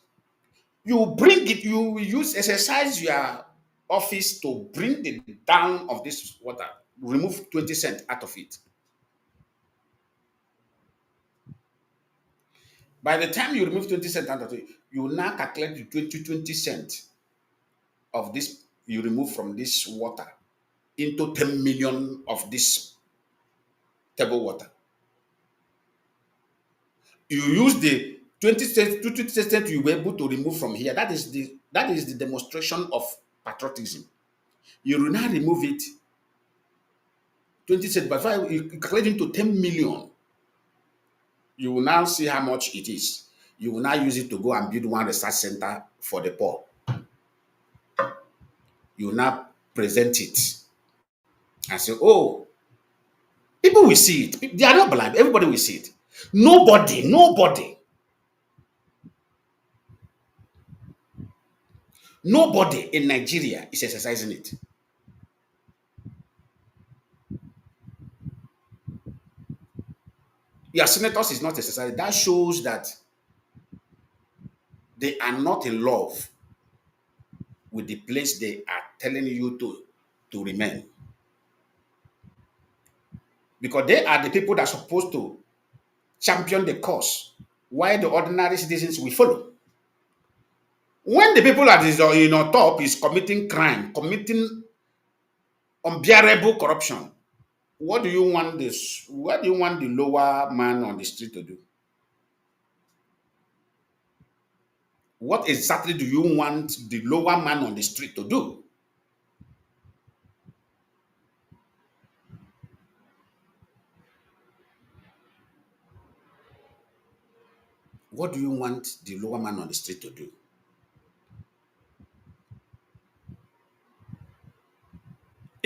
You bring it, you exercise your office to bring the down of this water, remove 20 cents out of it. By the time you remove 20 cents out of it, you now calculate the 20 cents of this you remove from this water into 10 million of this table water. You use the 20 cents you were able to remove from here. That is the demonstration of patriotism. You will now remove it 20 cents, but if you calculate into 10 million, you will now see how much it is. You will now use it to go and build one research center for the poor. You will now present it and say, oh, people will see it. They are not blind. Everybody will see it. Nobody in Nigeria is exercising it. Your senators is not exercising. That shows that they are not in love with the place they are telling you to remain. Because they are the people that are supposed to champion the cause, while the ordinary citizens will follow. When the people that is on top is committing crime, committing unbearable corruption, what do you want the lower man on the street to do? What exactly do you want the lower man on the street to do? What do you want the lower man on the street to do?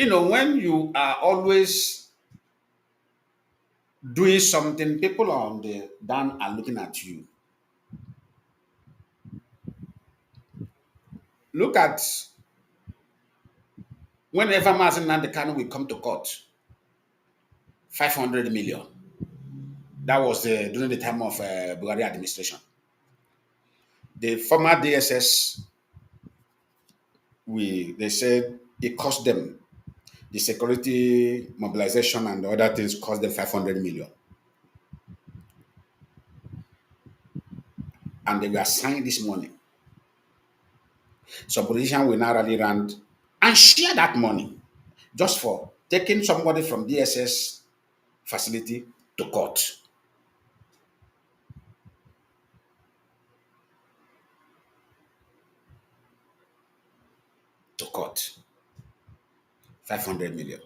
When you are always doing something, people on the down are looking at you. Look at whenever Mazi Nnamdi Kanu will come to court, 500 million. That was during the time of Buhari administration. The former DSS, they said it cost them, the security mobilization and the other things cost them 500 million. And they were assigned this money. So politicians will now rally around and share that money just for taking somebody from DSS facility to court. To court. 500 million.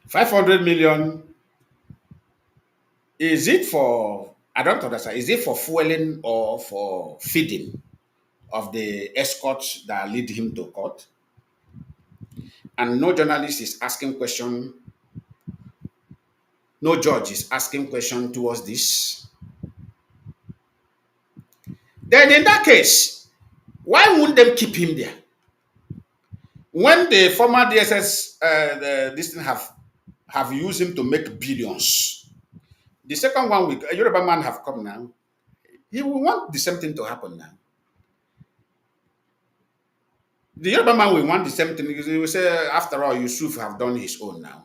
500 million, is it for, I don't understand, is it for fueling or for feeding of the escorts that lead him to court? and no journalist is asking question, no judge is asking question towards this, then in that case, why wouldn't them keep him there? When the former DSS, this thing have used him to make billions. The second one, a Yoruba man have come now. He will want the same thing to happen now. The Yoruba man will want the same thing because he will say, after all, Yusuf have done his own now.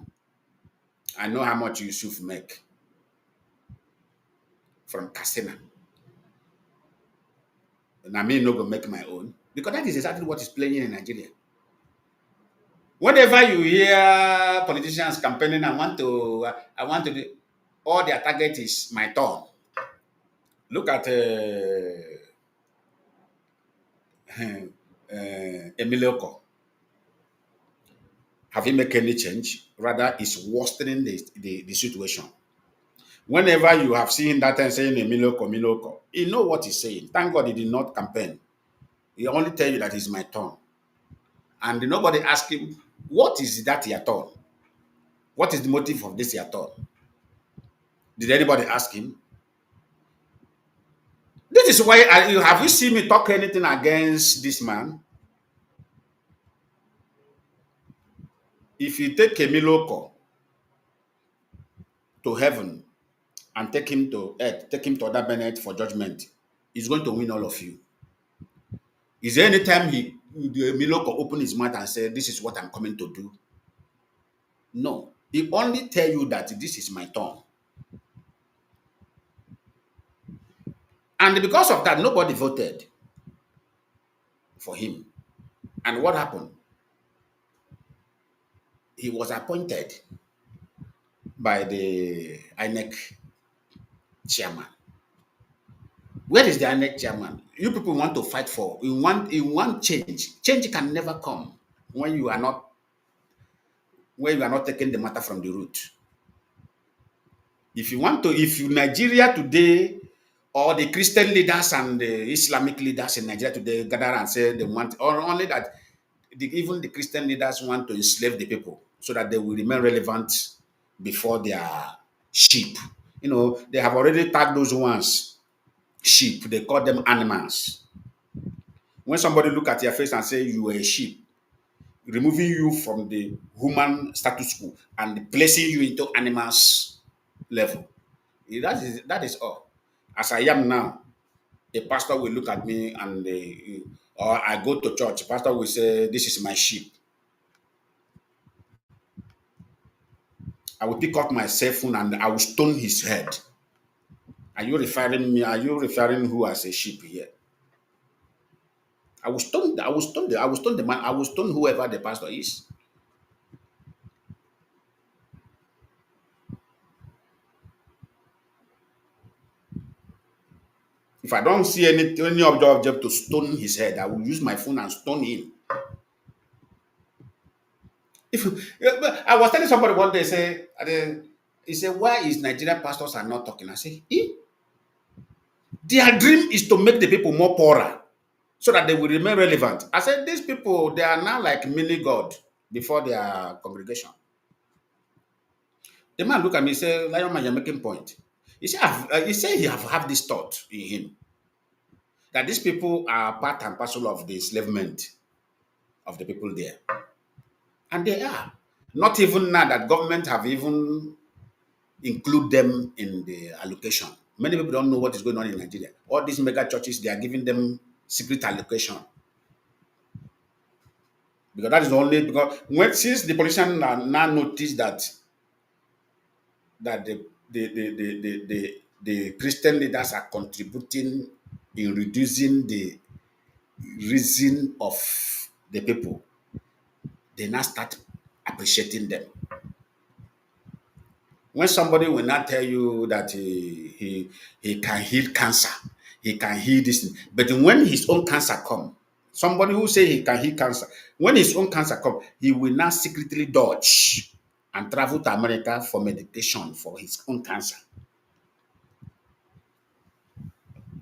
I know how much Yusuf make from Kasina. And I mean, not going to make my own. Because that is exactly what is playing in Nigeria. Whenever you hear politicians campaigning, I want to do, all their target is my turn. Look at Emilioko. Have he made any change? Rather, it's worsening the situation. Whenever you have seen that and saying Emilioko, you know what he's saying. Thank God he did not campaign. He only tell you that it's my turn. And nobody ask him, what is that your turn? What is the motive of this your turn? Did anybody ask him? This is why have you seen me talk anything against this man? If you take Emilioko to heaven and take him to earth, take him to other Bennett for judgment, he's going to win all of you. Is there any time Emilioko open his mouth and say, this is what I'm coming to do? No. He only tell you that this is my turn. And because of that, nobody voted for him. And what happened? He was appointed by the INEC chairman. Where is the INEC chairman? You people want to fight for. You want change. Change can never come when you are not taking the matter from the root. If Nigeria today, or the Christian leaders and the Islamic leaders in Nigeria today gather and say they want, or only that even the Christian leaders want to enslave the people so that they will remain relevant before their sheep. You know, they have already tagged those ones sheep. They call them animals. When somebody look at your face and say you are a sheep, removing you from the human status quo and placing you into animals level. That is all. As I am now, a pastor will look at me and or I go to church, pastor will say, this is my sheep. I will pick up my cell phone and I will stone his head. Are you referring me? Are you referring who as a sheep here? I will stone the man, I will stone whoever the pastor is. If I don't see any object to stone his head, I will use my phone and stone him. I was telling somebody one day, he said, why is Nigerian pastors are not talking? I say, their dream is to make the people more poorer so that they will remain relevant. I said, these people, they are now like mini God before their congregation. The man looked at me and said, Lion man, you're making point. He said he have this thought in him that these people are part and parcel of the enslavement of the people there. And they are. Not even now that government have even include them in the allocation. Many people don't know what is going on in Nigeria. All these mega churches, they are giving them secret allocation. Because that is only because since the politicians now notice that the Christian leaders are contributing in reducing the reason of the people, they now start appreciating them. When somebody will not tell you that he can heal cancer, he can heal this, but when his own cancer come, somebody who say he can heal cancer, when his own cancer come, he will now secretly dodge and travel to America for medication for his own cancer.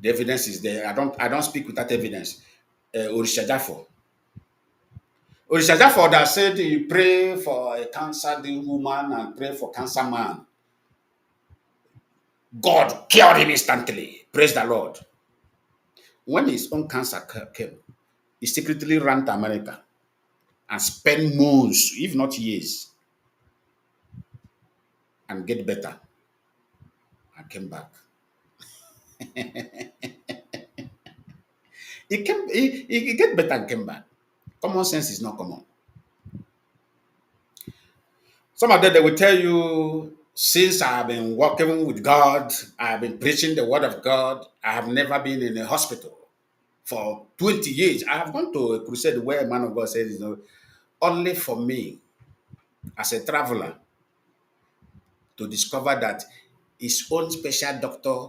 The evidence is there. I don't speak without evidence. Orisha Jafo. Orishaja for that said you pray for a cancer woman and pray for cancer man. God cured him instantly. Praise the Lord. When his own cancer came, he secretly ran to America and spent months, if not years, and get better and came back. He get better and came back. Common sense is not common. Some of them, they will tell you, since I have been working with God, I have been preaching the word of God, I have never been in a hospital for 20 years. I have gone to a crusade where a man of God said, only for me, as a traveler, to discover that his own special doctor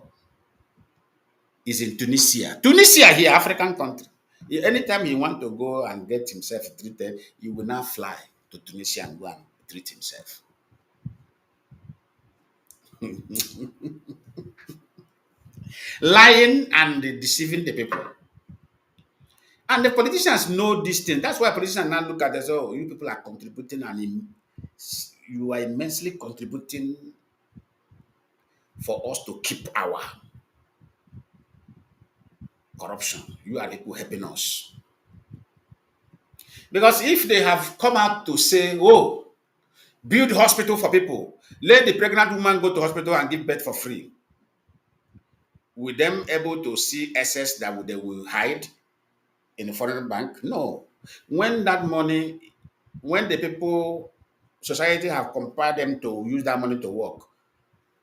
is in Tunisia. Tunisia here, African country. Anytime he want to go and get himself treated, he will now fly to Tunisia and go and treat himself. Lying and deceiving the people. And the politicians know this thing. That's why politicians now look at us, oh, you people are contributing and you are immensely contributing for us to keep our corruption. You are people helping us. Because if they have come out to say, oh, build hospital for people, let the pregnant woman go to hospital and give birth for free, will them able to see assets that they will hide in a foreign bank? No. When that money, when the people, society have compelled them to use that money to work,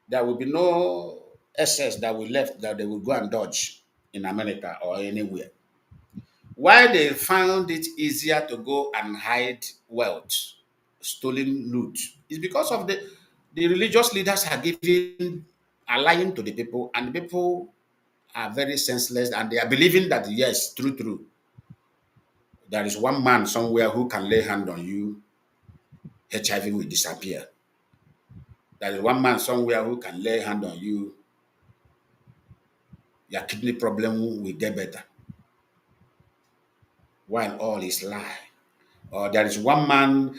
there will be no assets that will left that they will go and dodge in America or anywhere. Why they found it easier to go and hide wealth, stolen loot, is because of the religious leaders are lying to the people, and the people are very senseless, and they are believing that yes, true, there is one man somewhere who can lay hand on you, HIV will disappear. There is one man somewhere who can lay hand on you, your kidney problem will get better. While all is lie. Or there is one man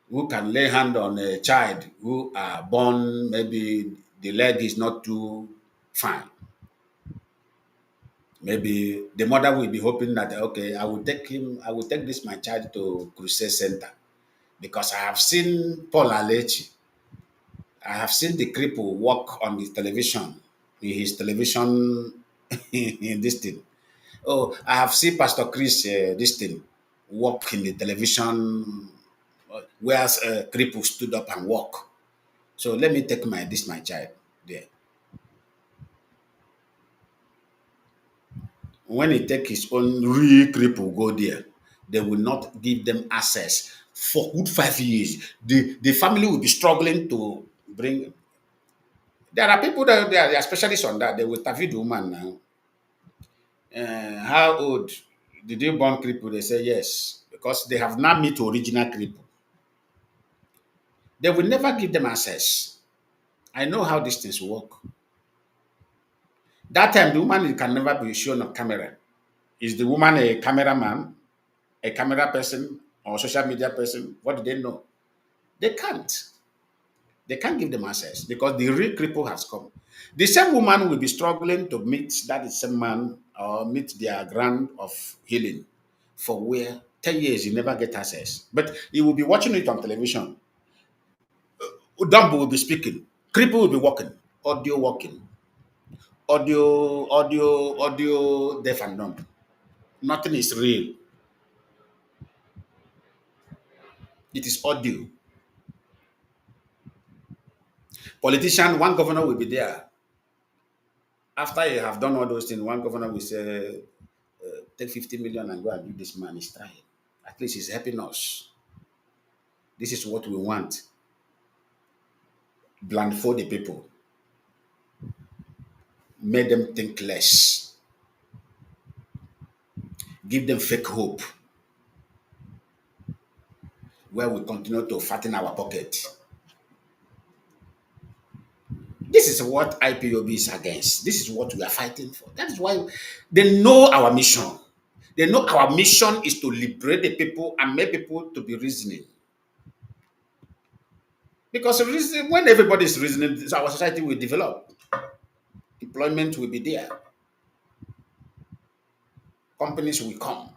who can lay hand on a child who are born, maybe the leg is not too fine. Maybe the mother will be hoping that, okay, I will take this my child to Crusade Center, because I have seen Paul Alechi. I have seen the cripple walk on the television, in his television in this thing. Oh, I have seen Pastor Chris this thing walk in the television, where cripple stood up and walk. So let me take my child there. When he take his own real cripple go there, they will not give them access for good 5 years. The family will be struggling to bring. There are people that they are specialists on that. They will interview the woman now. How old did you born cripple? They say yes, because they have not met original cripple. They will never give them access. I know how these things work. That time, the woman can never be shown on camera. Is the woman a cameraman, a camera person, or social media person? What do they know? They can't. They can't give them access because the real cripple has come. The same woman will be struggling to meet that same man or meet their ground of healing for where 10 years you never get access. But you will be watching it on television. Dumbo will be speaking. Cripple will be walking. Audio walking. Audio, deaf and dumb. Nothing is real. It is audio. Politician, one governor will be there. After you have done all those things, one governor will say, take 50 million and go and do this man. He's trying. At least he's helping us. This is what we want. Blindfold the people. Make them think less. Give them fake hope. Where we continue to fatten our pocket. This is what IPOB is against. This is what we are fighting for. That is why they know our mission. They know our mission is to liberate the people and make people to be reasoning. Because when everybody is reasoning, our society will develop. Employment will be there. Companies will come.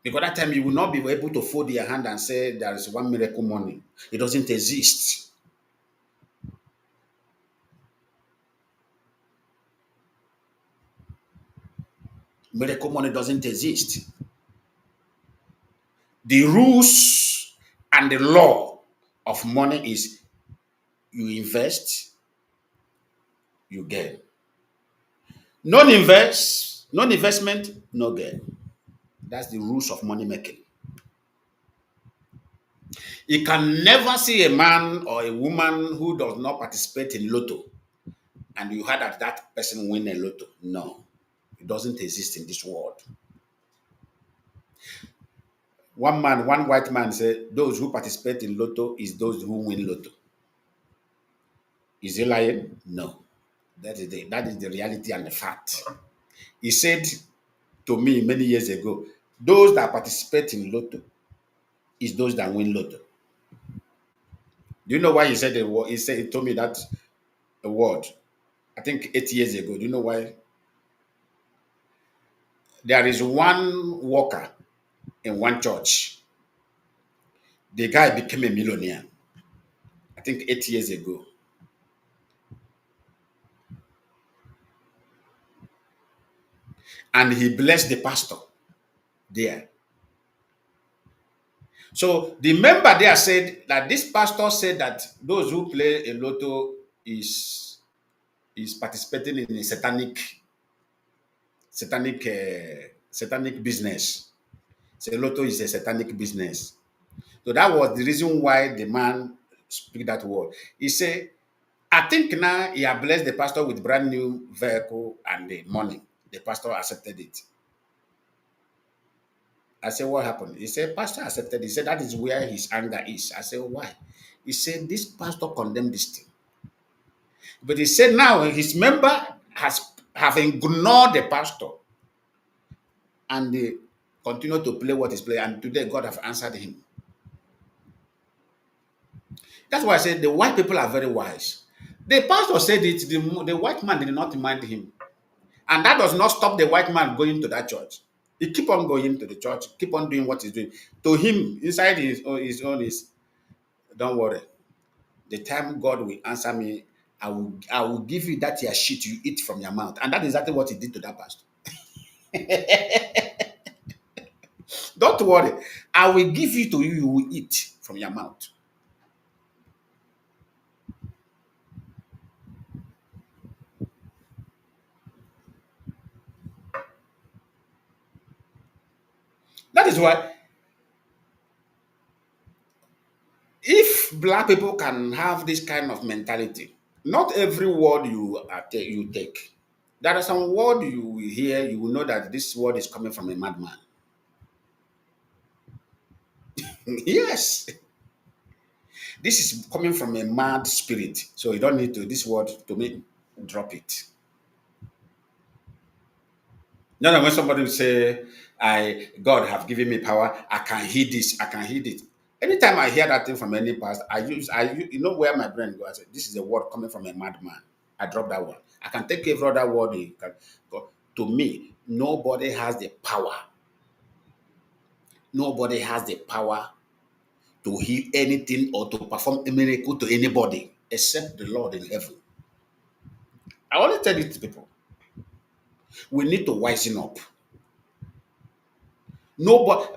Because that time you will not be able to fold your hand and say there is one miracle money. It doesn't exist. Miracle money doesn't exist. The rules and the law of money is you invest, you gain. Non-investment, no gain. That's the rules of money making. You can never see a man or a woman who does not participate in lotto and you heard that person win a lotto. No, it doesn't exist in this world. One white man said, those who participate in lotto is those who win lotto. Is he lying? No. That is the reality and the fact. He said to me many years ago, those that participate in lotto is those that win lotto. Do you know why he said the word? He told me that a word, I think 8 years ago. Do you know why? There is one worker in one church. The guy became a millionaire, I think 8 years ago. And he blessed the pastor there. So the member there said that this pastor said that those who play a lotto is participating in a satanic business. So lotto is a satanic business. So that was the reason why the man speak that word. He said, I think now he had blessed the pastor with brand new vehicle and the money. The pastor accepted it. I said, what happened? He said, pastor accepted it. He said, that is where his anger is. I said, why? He said, this pastor condemned this thing. But he said now his member have ignored the pastor and they continue to play what is playing. And today God have answered him. That's why I said the white people are very wise. The pastor said it, the white man did not mind him. And that does not stop the white man going to that church. He keep on going to the church, keep on doing what he's doing. To him, inside his own is, don't worry. The time God will answer me, I will give you that your shit you eat from your mouth. And that is exactly what he did to that pastor. Don't worry. I will give you to you, you will eat from your mouth. That is why if black people can have this kind of mentality, not every word you take. There are some words you will hear, you will know that this word is coming from a madman. Yes. This is coming from a mad spirit. So you don't need to, this word, to make, drop it. No, when somebody will say, God have given me power, I can hear this, I can hear it. Anytime I hear that thing from any past, you know where my brain goes. I say, this is a word coming from a madman. I drop that one. I can take every other word. To me, nobody has the power. Nobody has the power to heal anything or to perform a miracle to anybody except the Lord in heaven. I always tell it to people. We need to wisen up. Nobody,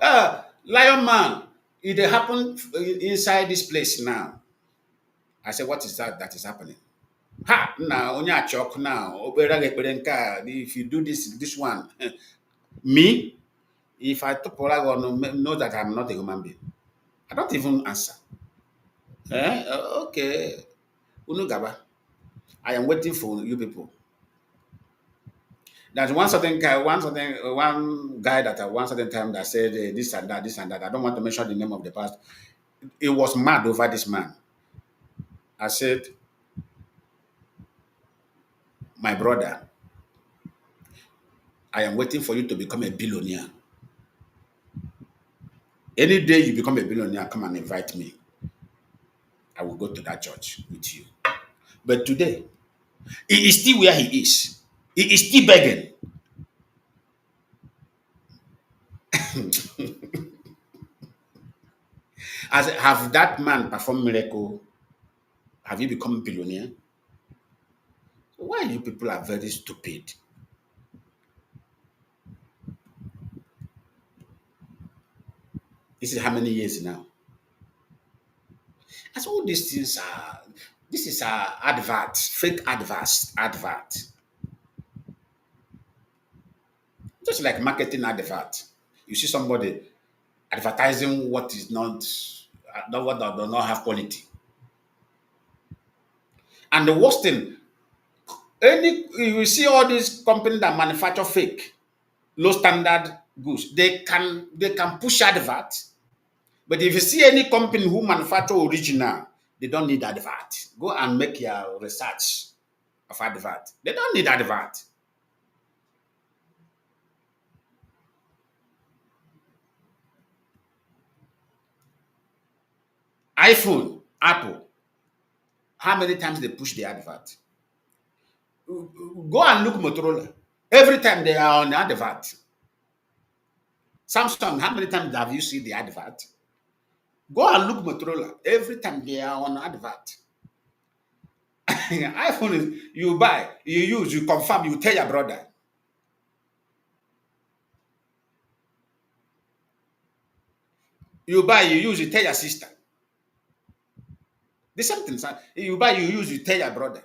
Lion Man, it happened inside this place now. I said, what is that is happening? Ha! Now, only a chalk now. If you do this one, me, if I took Poragon, know that I'm not a human being. I don't even answer. Okay. Unugaba. I am waiting for you people. There's one guy that at one certain time that said this and that, this and that. I don't want to mention the name of the pastor. It was mad over this man. I said, my brother, I am waiting for you to become a billionaire. Any day you become a billionaire, come and invite me. I will go to that church with you. But today, he is still where he is. He is still begging. As have that man performed miracle, have you become a billionaire? Why you people are very stupid? This is how many years now? As all these things are, this is advert, fake advert. Just like marketing advert. You see somebody advertising what is what does not have quality. And the worst thing, you see all these companies that manufacture fake, low standard goods, they can push advert. But if you see any company who manufacture original, they don't need advert. Go and make your research of advert. They don't need advert. iPhone, Apple, how many times they push the advert? Go and look Motorola. Every time they are on the advert. Samsung, how many times have you seen the advert? Go and look Motorola. Every time they are on advert. iPhone is you buy, you use, you confirm, you tell your brother. You buy, you use, you tell your sister. The same thing, sir. You buy, you use, you tell your brother.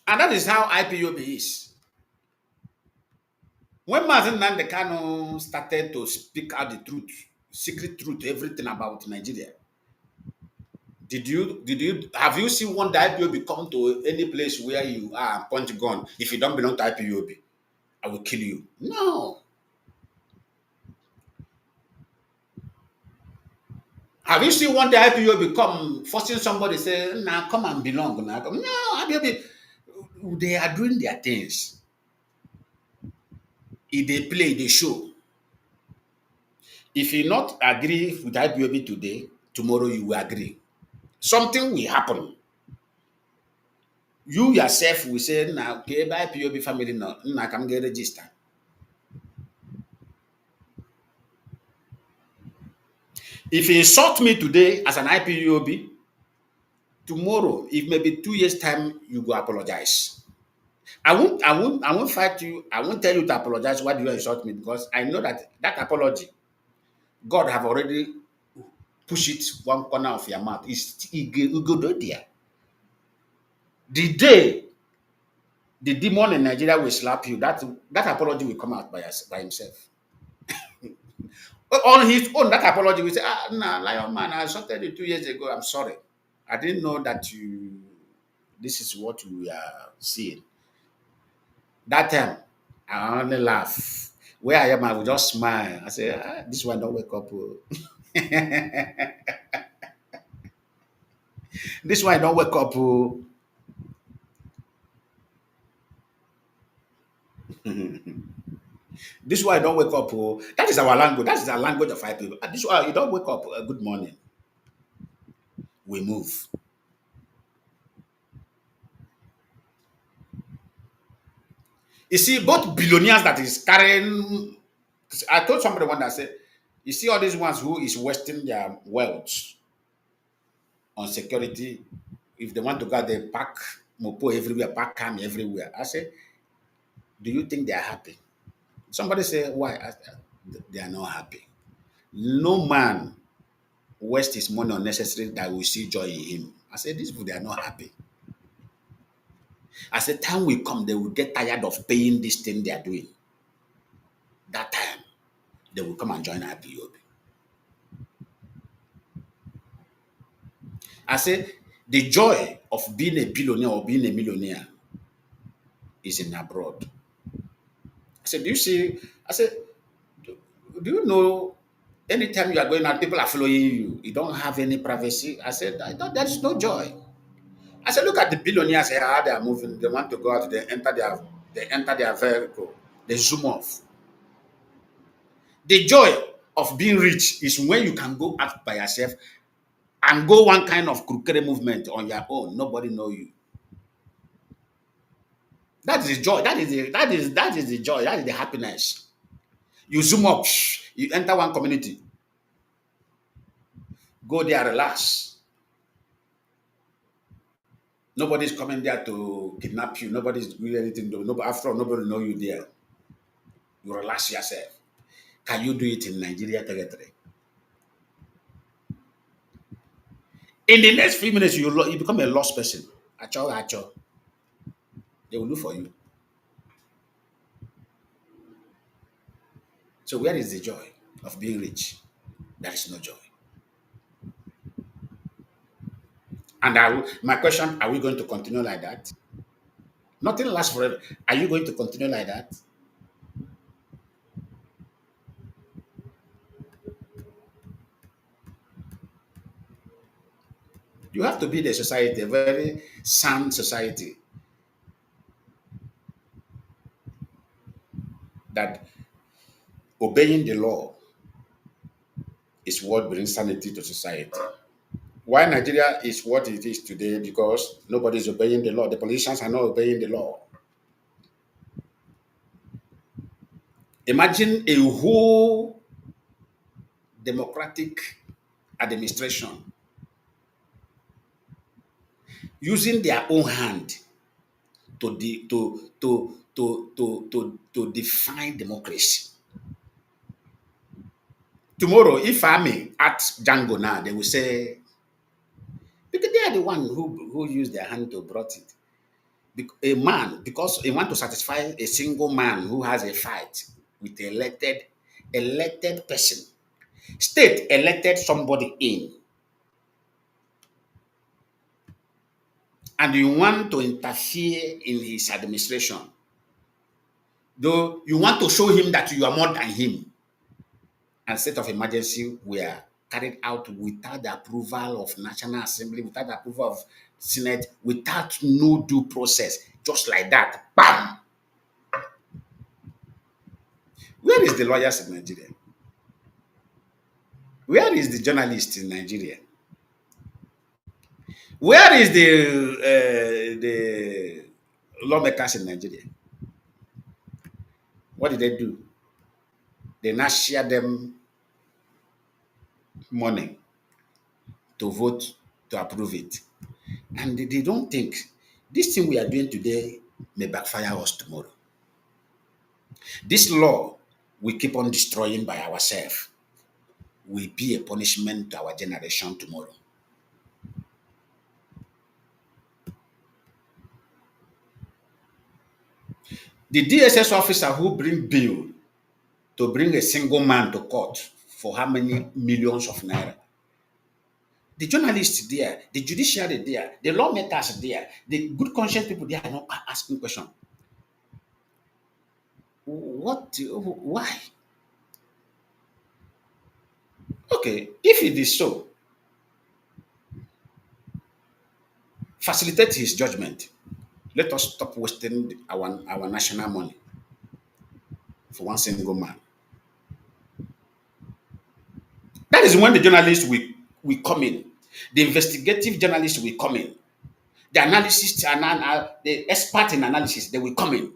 And that is how IPOB is. When Mazi Nnamdi Kanu started to speak out the truth, secret truth, everything about Nigeria, have you seen one IPOB come to any place where you are and punch gun? If you don't belong to IPOB, I will kill you. No. Have you seen one day IPOB come forcing somebody say, nah, come and belong? Nah, come. No, IPOB, they are doing their things. If they play, they show. If you not agree with IPOB today, tomorrow you will agree. Something will happen. You yourself will say, nah, okay, by IPOB family, no, nah, come get registered. If you insult me today as an IPOB, tomorrow, if maybe 2 years' time, you go apologize. I won't fight you. I won't tell you to apologize. Why do you insult me? Because I know that apology, God have already pushed it one corner of your mouth. It go there. The day the demon in Nigeria will slap you, that apology will come out by himself. On his own, that apology will say, nah, Lion Man, I insulted you 2 years ago. I'm sorry. I didn't know that this is what we are seeing. That time, I only laugh. Where I am, I will just smile. I say, this one don't wake up. This one don't wake up. This one don't wake up. That is our language. That is our language of five people. This one, you don't wake up. Good morning. We move. You see, both billionaires that is carrying. I told somebody one that said, you see all these ones who is wasting their wealth on security. If they want to go, they pack mopo everywhere, pack cam everywhere. I say, do you think they are happy? Somebody say, why? They are not happy. No man waste his money unnecessarily that will see joy in him. I said, these people, they are not happy. I said, time will come, they will get tired of paying this thing they are doing. That time, they will come and join IPOB. I said, the joy of being a billionaire or being a millionaire is in abroad. I said, do you see? I said, Do you know anytime you are going out, people are following you. You don't have any privacy. I said, there is no joy. I said, look at the billionaires here, how they are moving. They want to go out, they enter their vehicle, they zoom off. The joy of being rich is when you can go out by yourself and go one kind of crooked movement on your own. Nobody know you. That is the joy. That is the joy. That is the happiness. You zoom up, you enter one community, go there, relax. Nobody's coming there to kidnap you. Nobody's doing anything. Nobody, after all, nobody know you there. You relax yourself. Can you do it in Nigeria territory? In the next few minutes, you become a lost person. Acho, acho. They will look for you. So where is the joy of being rich? There is no joy. And my question, are we going to continue like that? Nothing lasts forever. Are you going to continue like that? You have to build a society, a very sound society that obeying the law is what brings sanity to society. Why Nigeria is what it is today? Because nobody is obeying the law. The politicians are not obeying the law. Imagine a whole democratic administration using their own hand to define democracy. Tomorrow, if Army at Django now, they will say, because they are the one who used their hand to brought it. A man, because they want to satisfy a single man who has a fight with elected person. State elected somebody in, and you want to interfere in his administration. Though you want to show him that you are more than him. And state of emergency were carried out without the approval of National Assembly, without the approval of Senate, without no due process, just like that. Bam! Where is the lawyers in Nigeria? Where is the journalist in Nigeria? Where is the lawmakers in Nigeria? What did they do? They now share them money to vote to approve it. And they don't think this thing we are doing today may backfire us tomorrow. This law we keep on destroying by ourselves will be a punishment to our generation tomorrow. The DSS officer who bring bill to bring a single man to court for how many millions of naira? The journalists there, the judiciary there, the lawmakers there, the good conscience people there are not asking questions. Why? Okay, if it is so, facilitate his judgment. Let us stop wasting our national money for one single man. That is when the journalists will come in. The investigative journalists will come in. The analysts and the expert in analysis, they will come in.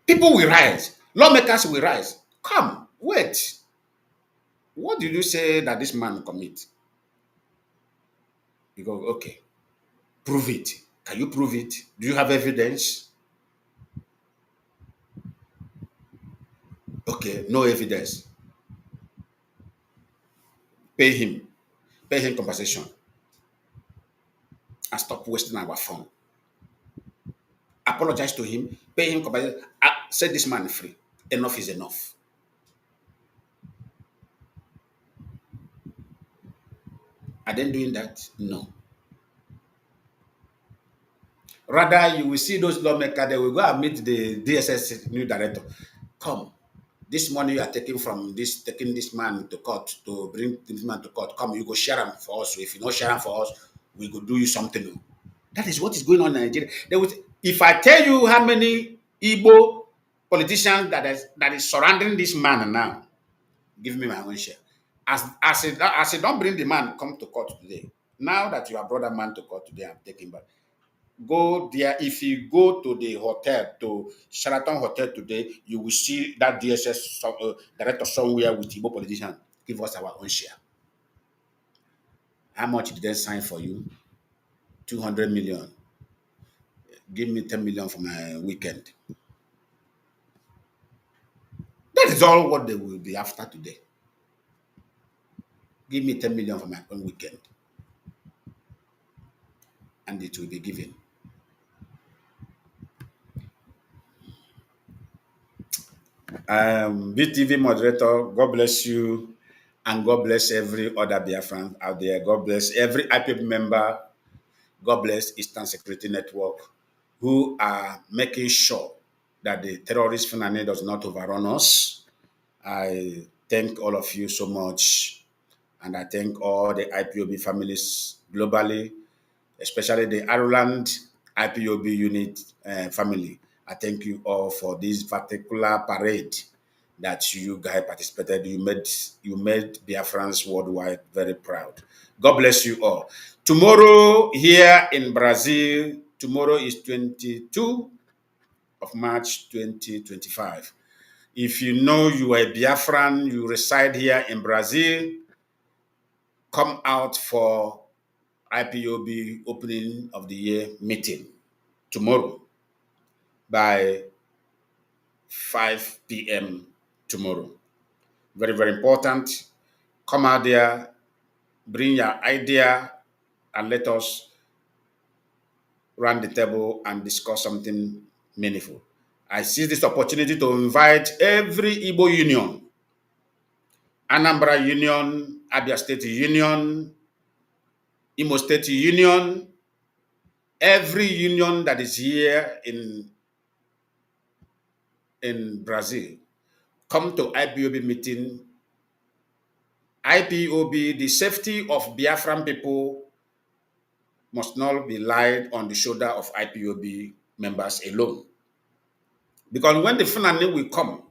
People will rise. Lawmakers will rise. Come, wait. What did you say that this man commit? You go, okay. Prove it. Can you prove it? Do you have evidence? Okay, no evidence. Pay him. Pay him compensation. And stop wasting our fund. Apologize to him. Pay him compensation. Set this man free. Enough is enough. Are they doing that? No. Rather, you will see those lawmakers, they will go and meet the DSS new director. Come, This money you are taking this man to court to bring this man to court. Come, you go share them for us. If you not share them for us, we go do you something. That is what is going on in Nigeria. If I tell you how many Igbo politicians that is surrounding this man now, give me my own share. As it don't bring the man come to court today. Now that you have brought a man to court today, I'm taking back. Go there. If you go to the hotel, to Sheraton Hotel today, you will see that DSS director somewhere with Igbo politician. Give us our own share. How much did they sign for you? 200 million. Give me 10 million for my weekend. That is all what they will be after today. Give me 10 million for my own weekend. And it will be given. BTV moderator, God bless you, and God bless every other Biafran out there. God bless every IPOB member. God bless Eastern Security Network, who are making sure that the terrorist Fulani does not overrun us. I thank all of you so much, and I thank all the IPOB families globally, especially the Ireland IPOB unit family. I thank you all for this particular parade that you guys participated. You made Biafrans worldwide very proud. God bless you all. Tomorrow here in Brazil, tomorrow is 22 of March 2025. If you know you are a Biafran, you reside here in Brazil, come out for IPOB opening of the year meeting tomorrow by 5 p.m. tomorrow. Very, very important. Come out there, bring your idea, and let us run the table and discuss something meaningful. I seize this opportunity to invite every Igbo union, Anambra Union, Abia State Union, Imo State Union, every union that is here in Brazil, come to IPOB meeting. IPOB, the safety of Biafran people must not be laid on the shoulder of IPOB members alone. Because when the Fulani will come,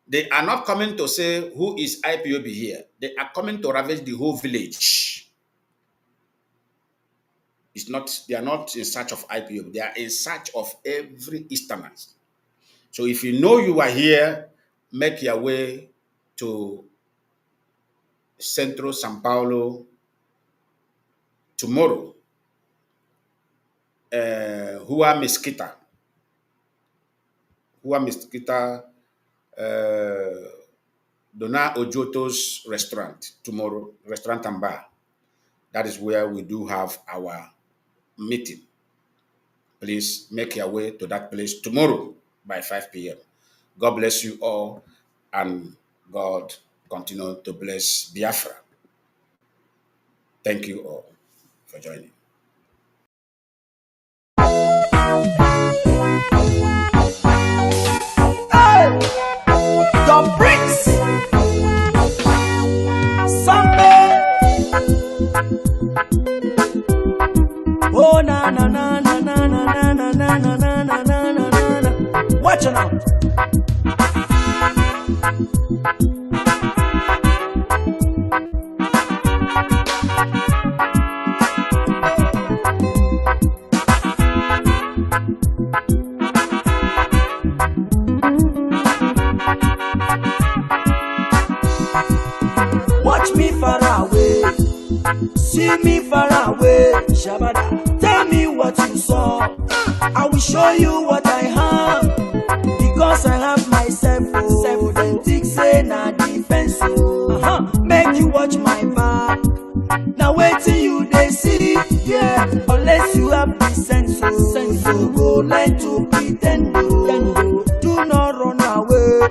they are not coming to say who is IPOB here. They are coming to ravage the whole village. They are not in search of IPOB. They are in search of every Easterner. So if you know you are here, make your way to Centro São Paulo tomorrow. Rua Mesquita, Dona Ojoto's restaurant tomorrow, restaurant and bar. That is where we do have our meeting. Please make your way to that place tomorrow by 5 p.m. God bless you all, and God continue to bless Biafra. Thank you all for joining. Hey! The bricks! Sunday! Oh, na na na na na na na na na na na na na na. Watch it out! Watch me far away, see me far away, Shabada. Tell me what you saw, I will show you what I have, because I have myself. Authentic say na defense. Make you watch my back. Now wait till you they see, yeah. Unless you have the sense, so go learn to pretend. Do not run away.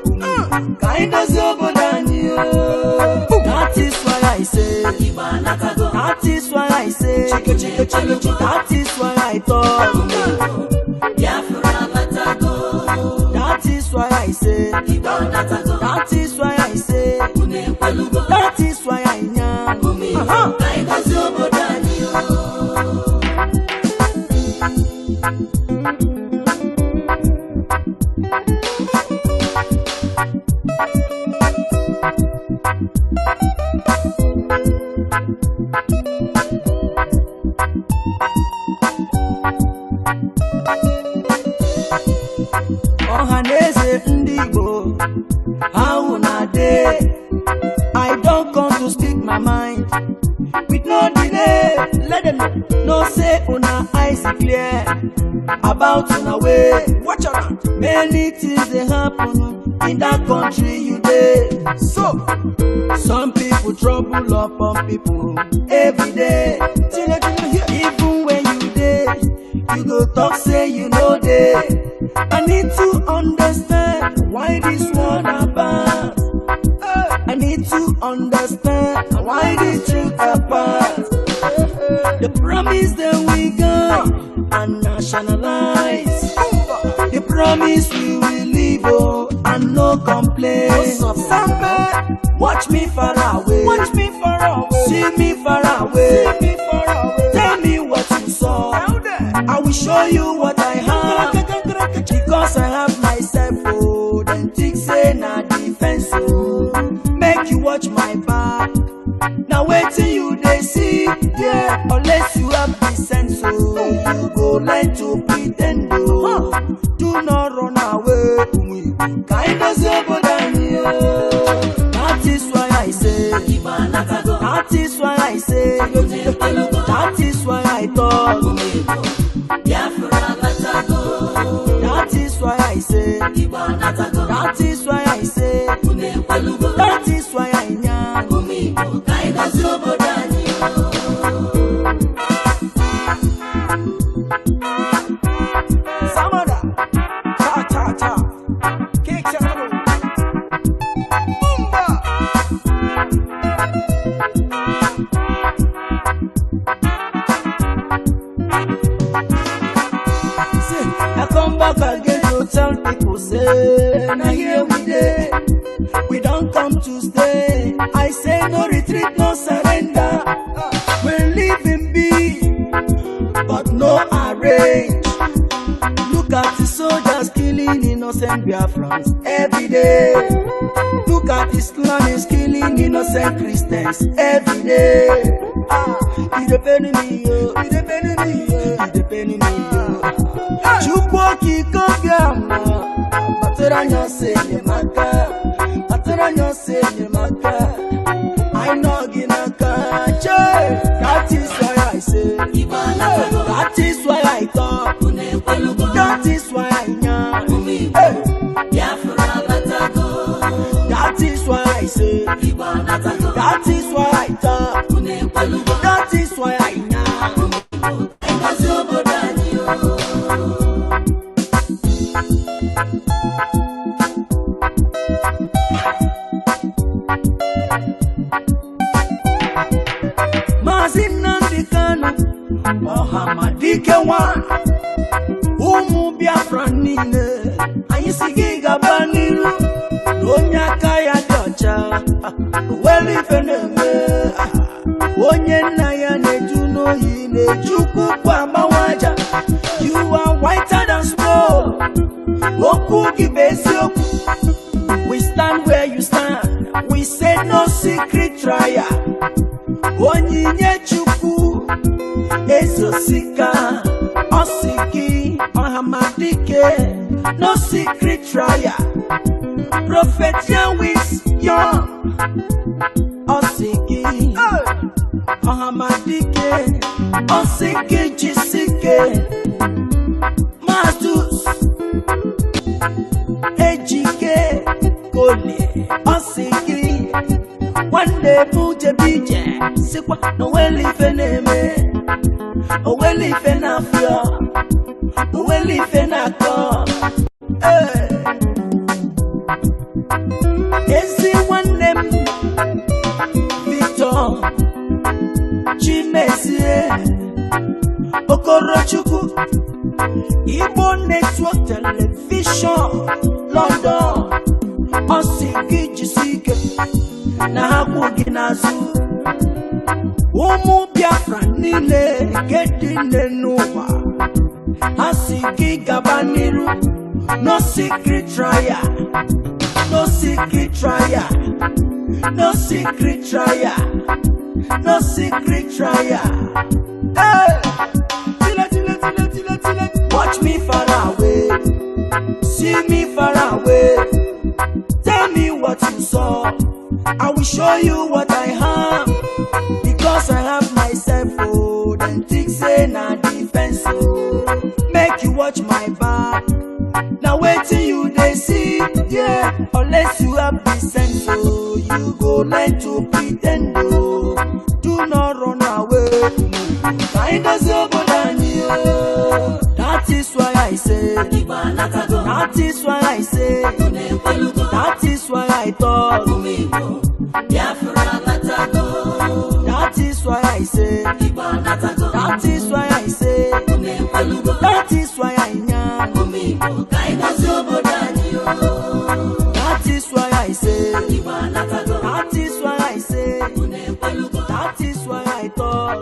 Kind of sober than you. That is why I say. That is why I say. That is why I talk. That is why I say. say, that is why I say, that is why I know. I don't come to speak my mind with no delay. Let them know say una eyes are clear about una way. Watch out, many things they happen in that country you dey. So some people trouble upon people every day. Even when you dey, you go talk say you know dey. I need to understand why this one about. I need to understand why this truth apart. The promise that we got and nationalize. The promise we will live and no complaints. Watch me far away. Watch me far away. See me far away. See me far away. Tell me what you saw. I will show you what I have. Because I have myself. Oh, then think say na defense. Oh, make you watch my back. Now wait till you they see. Yeah, unless you have the sense. Oh, you go learn to pretend. Oh, do not run away. Kind of sober than you. That is why I say. That is why I say. That is why I talk. That is why I say. That is why I say. That is why I know. Samada, ta ta ta, kick Samada, Boomba. See, I come back again to tell people say, now here we dey. We don't come to stay. I say no retreat, no surrender. We're living big, but no arrange. Look at the soldiers killing innocent Biafrans every day. Look at Islam is killing innocent Christians every day. It's depending me, yo. It's depending me, yo. It's depending me, yo. Chukwuoki Kobiama, Bateranyo say the matter. Bateranyo say the matter. I know Ginaka. That is why I say. That is why I talk. That is why I know. That is why I say. That is why I talk. That is why I know. Mazi Nnamdi Kanu, Mohamadike one, Biafra nile, anyisigi gabaniru, Onya kaya docha, Weli feneme, Onye naya nejuno yine, Chuku kwa mawaja, you are whiter than snow, Oku gibesi. We stand where you stand, we say no secret trial. Onyinye Chukwu Ezosika Osiki Ohamadike, no secret trial. Prophet Yahweh's young Osiki Ohamadike Osiki Jisike Mazus Ejike Kole Osiki one day Buje Bije Sikwa no weli feneme O weli fenafia O weli fenako Ezi one name Victor Chimezie Okorochukwu Igbo Network Television London ginazu Umu Biafra nile Gedine nuwa Asiki gabaniru No secret trial No secret trial No secret trial No secret trial Hey! Watch me far away See me far away Tell me what you saw I will show you what I have Because I have myself oh Then think say na defense oh Make you watch my back Now wait till you they see Yeah Unless you have the sense oh You go learn to pretend oh Do not run away Find us over That is why I say That is why I say That is why I thought That is why I say That is why I say That is why I know That is why I say That is why I say That is why I thought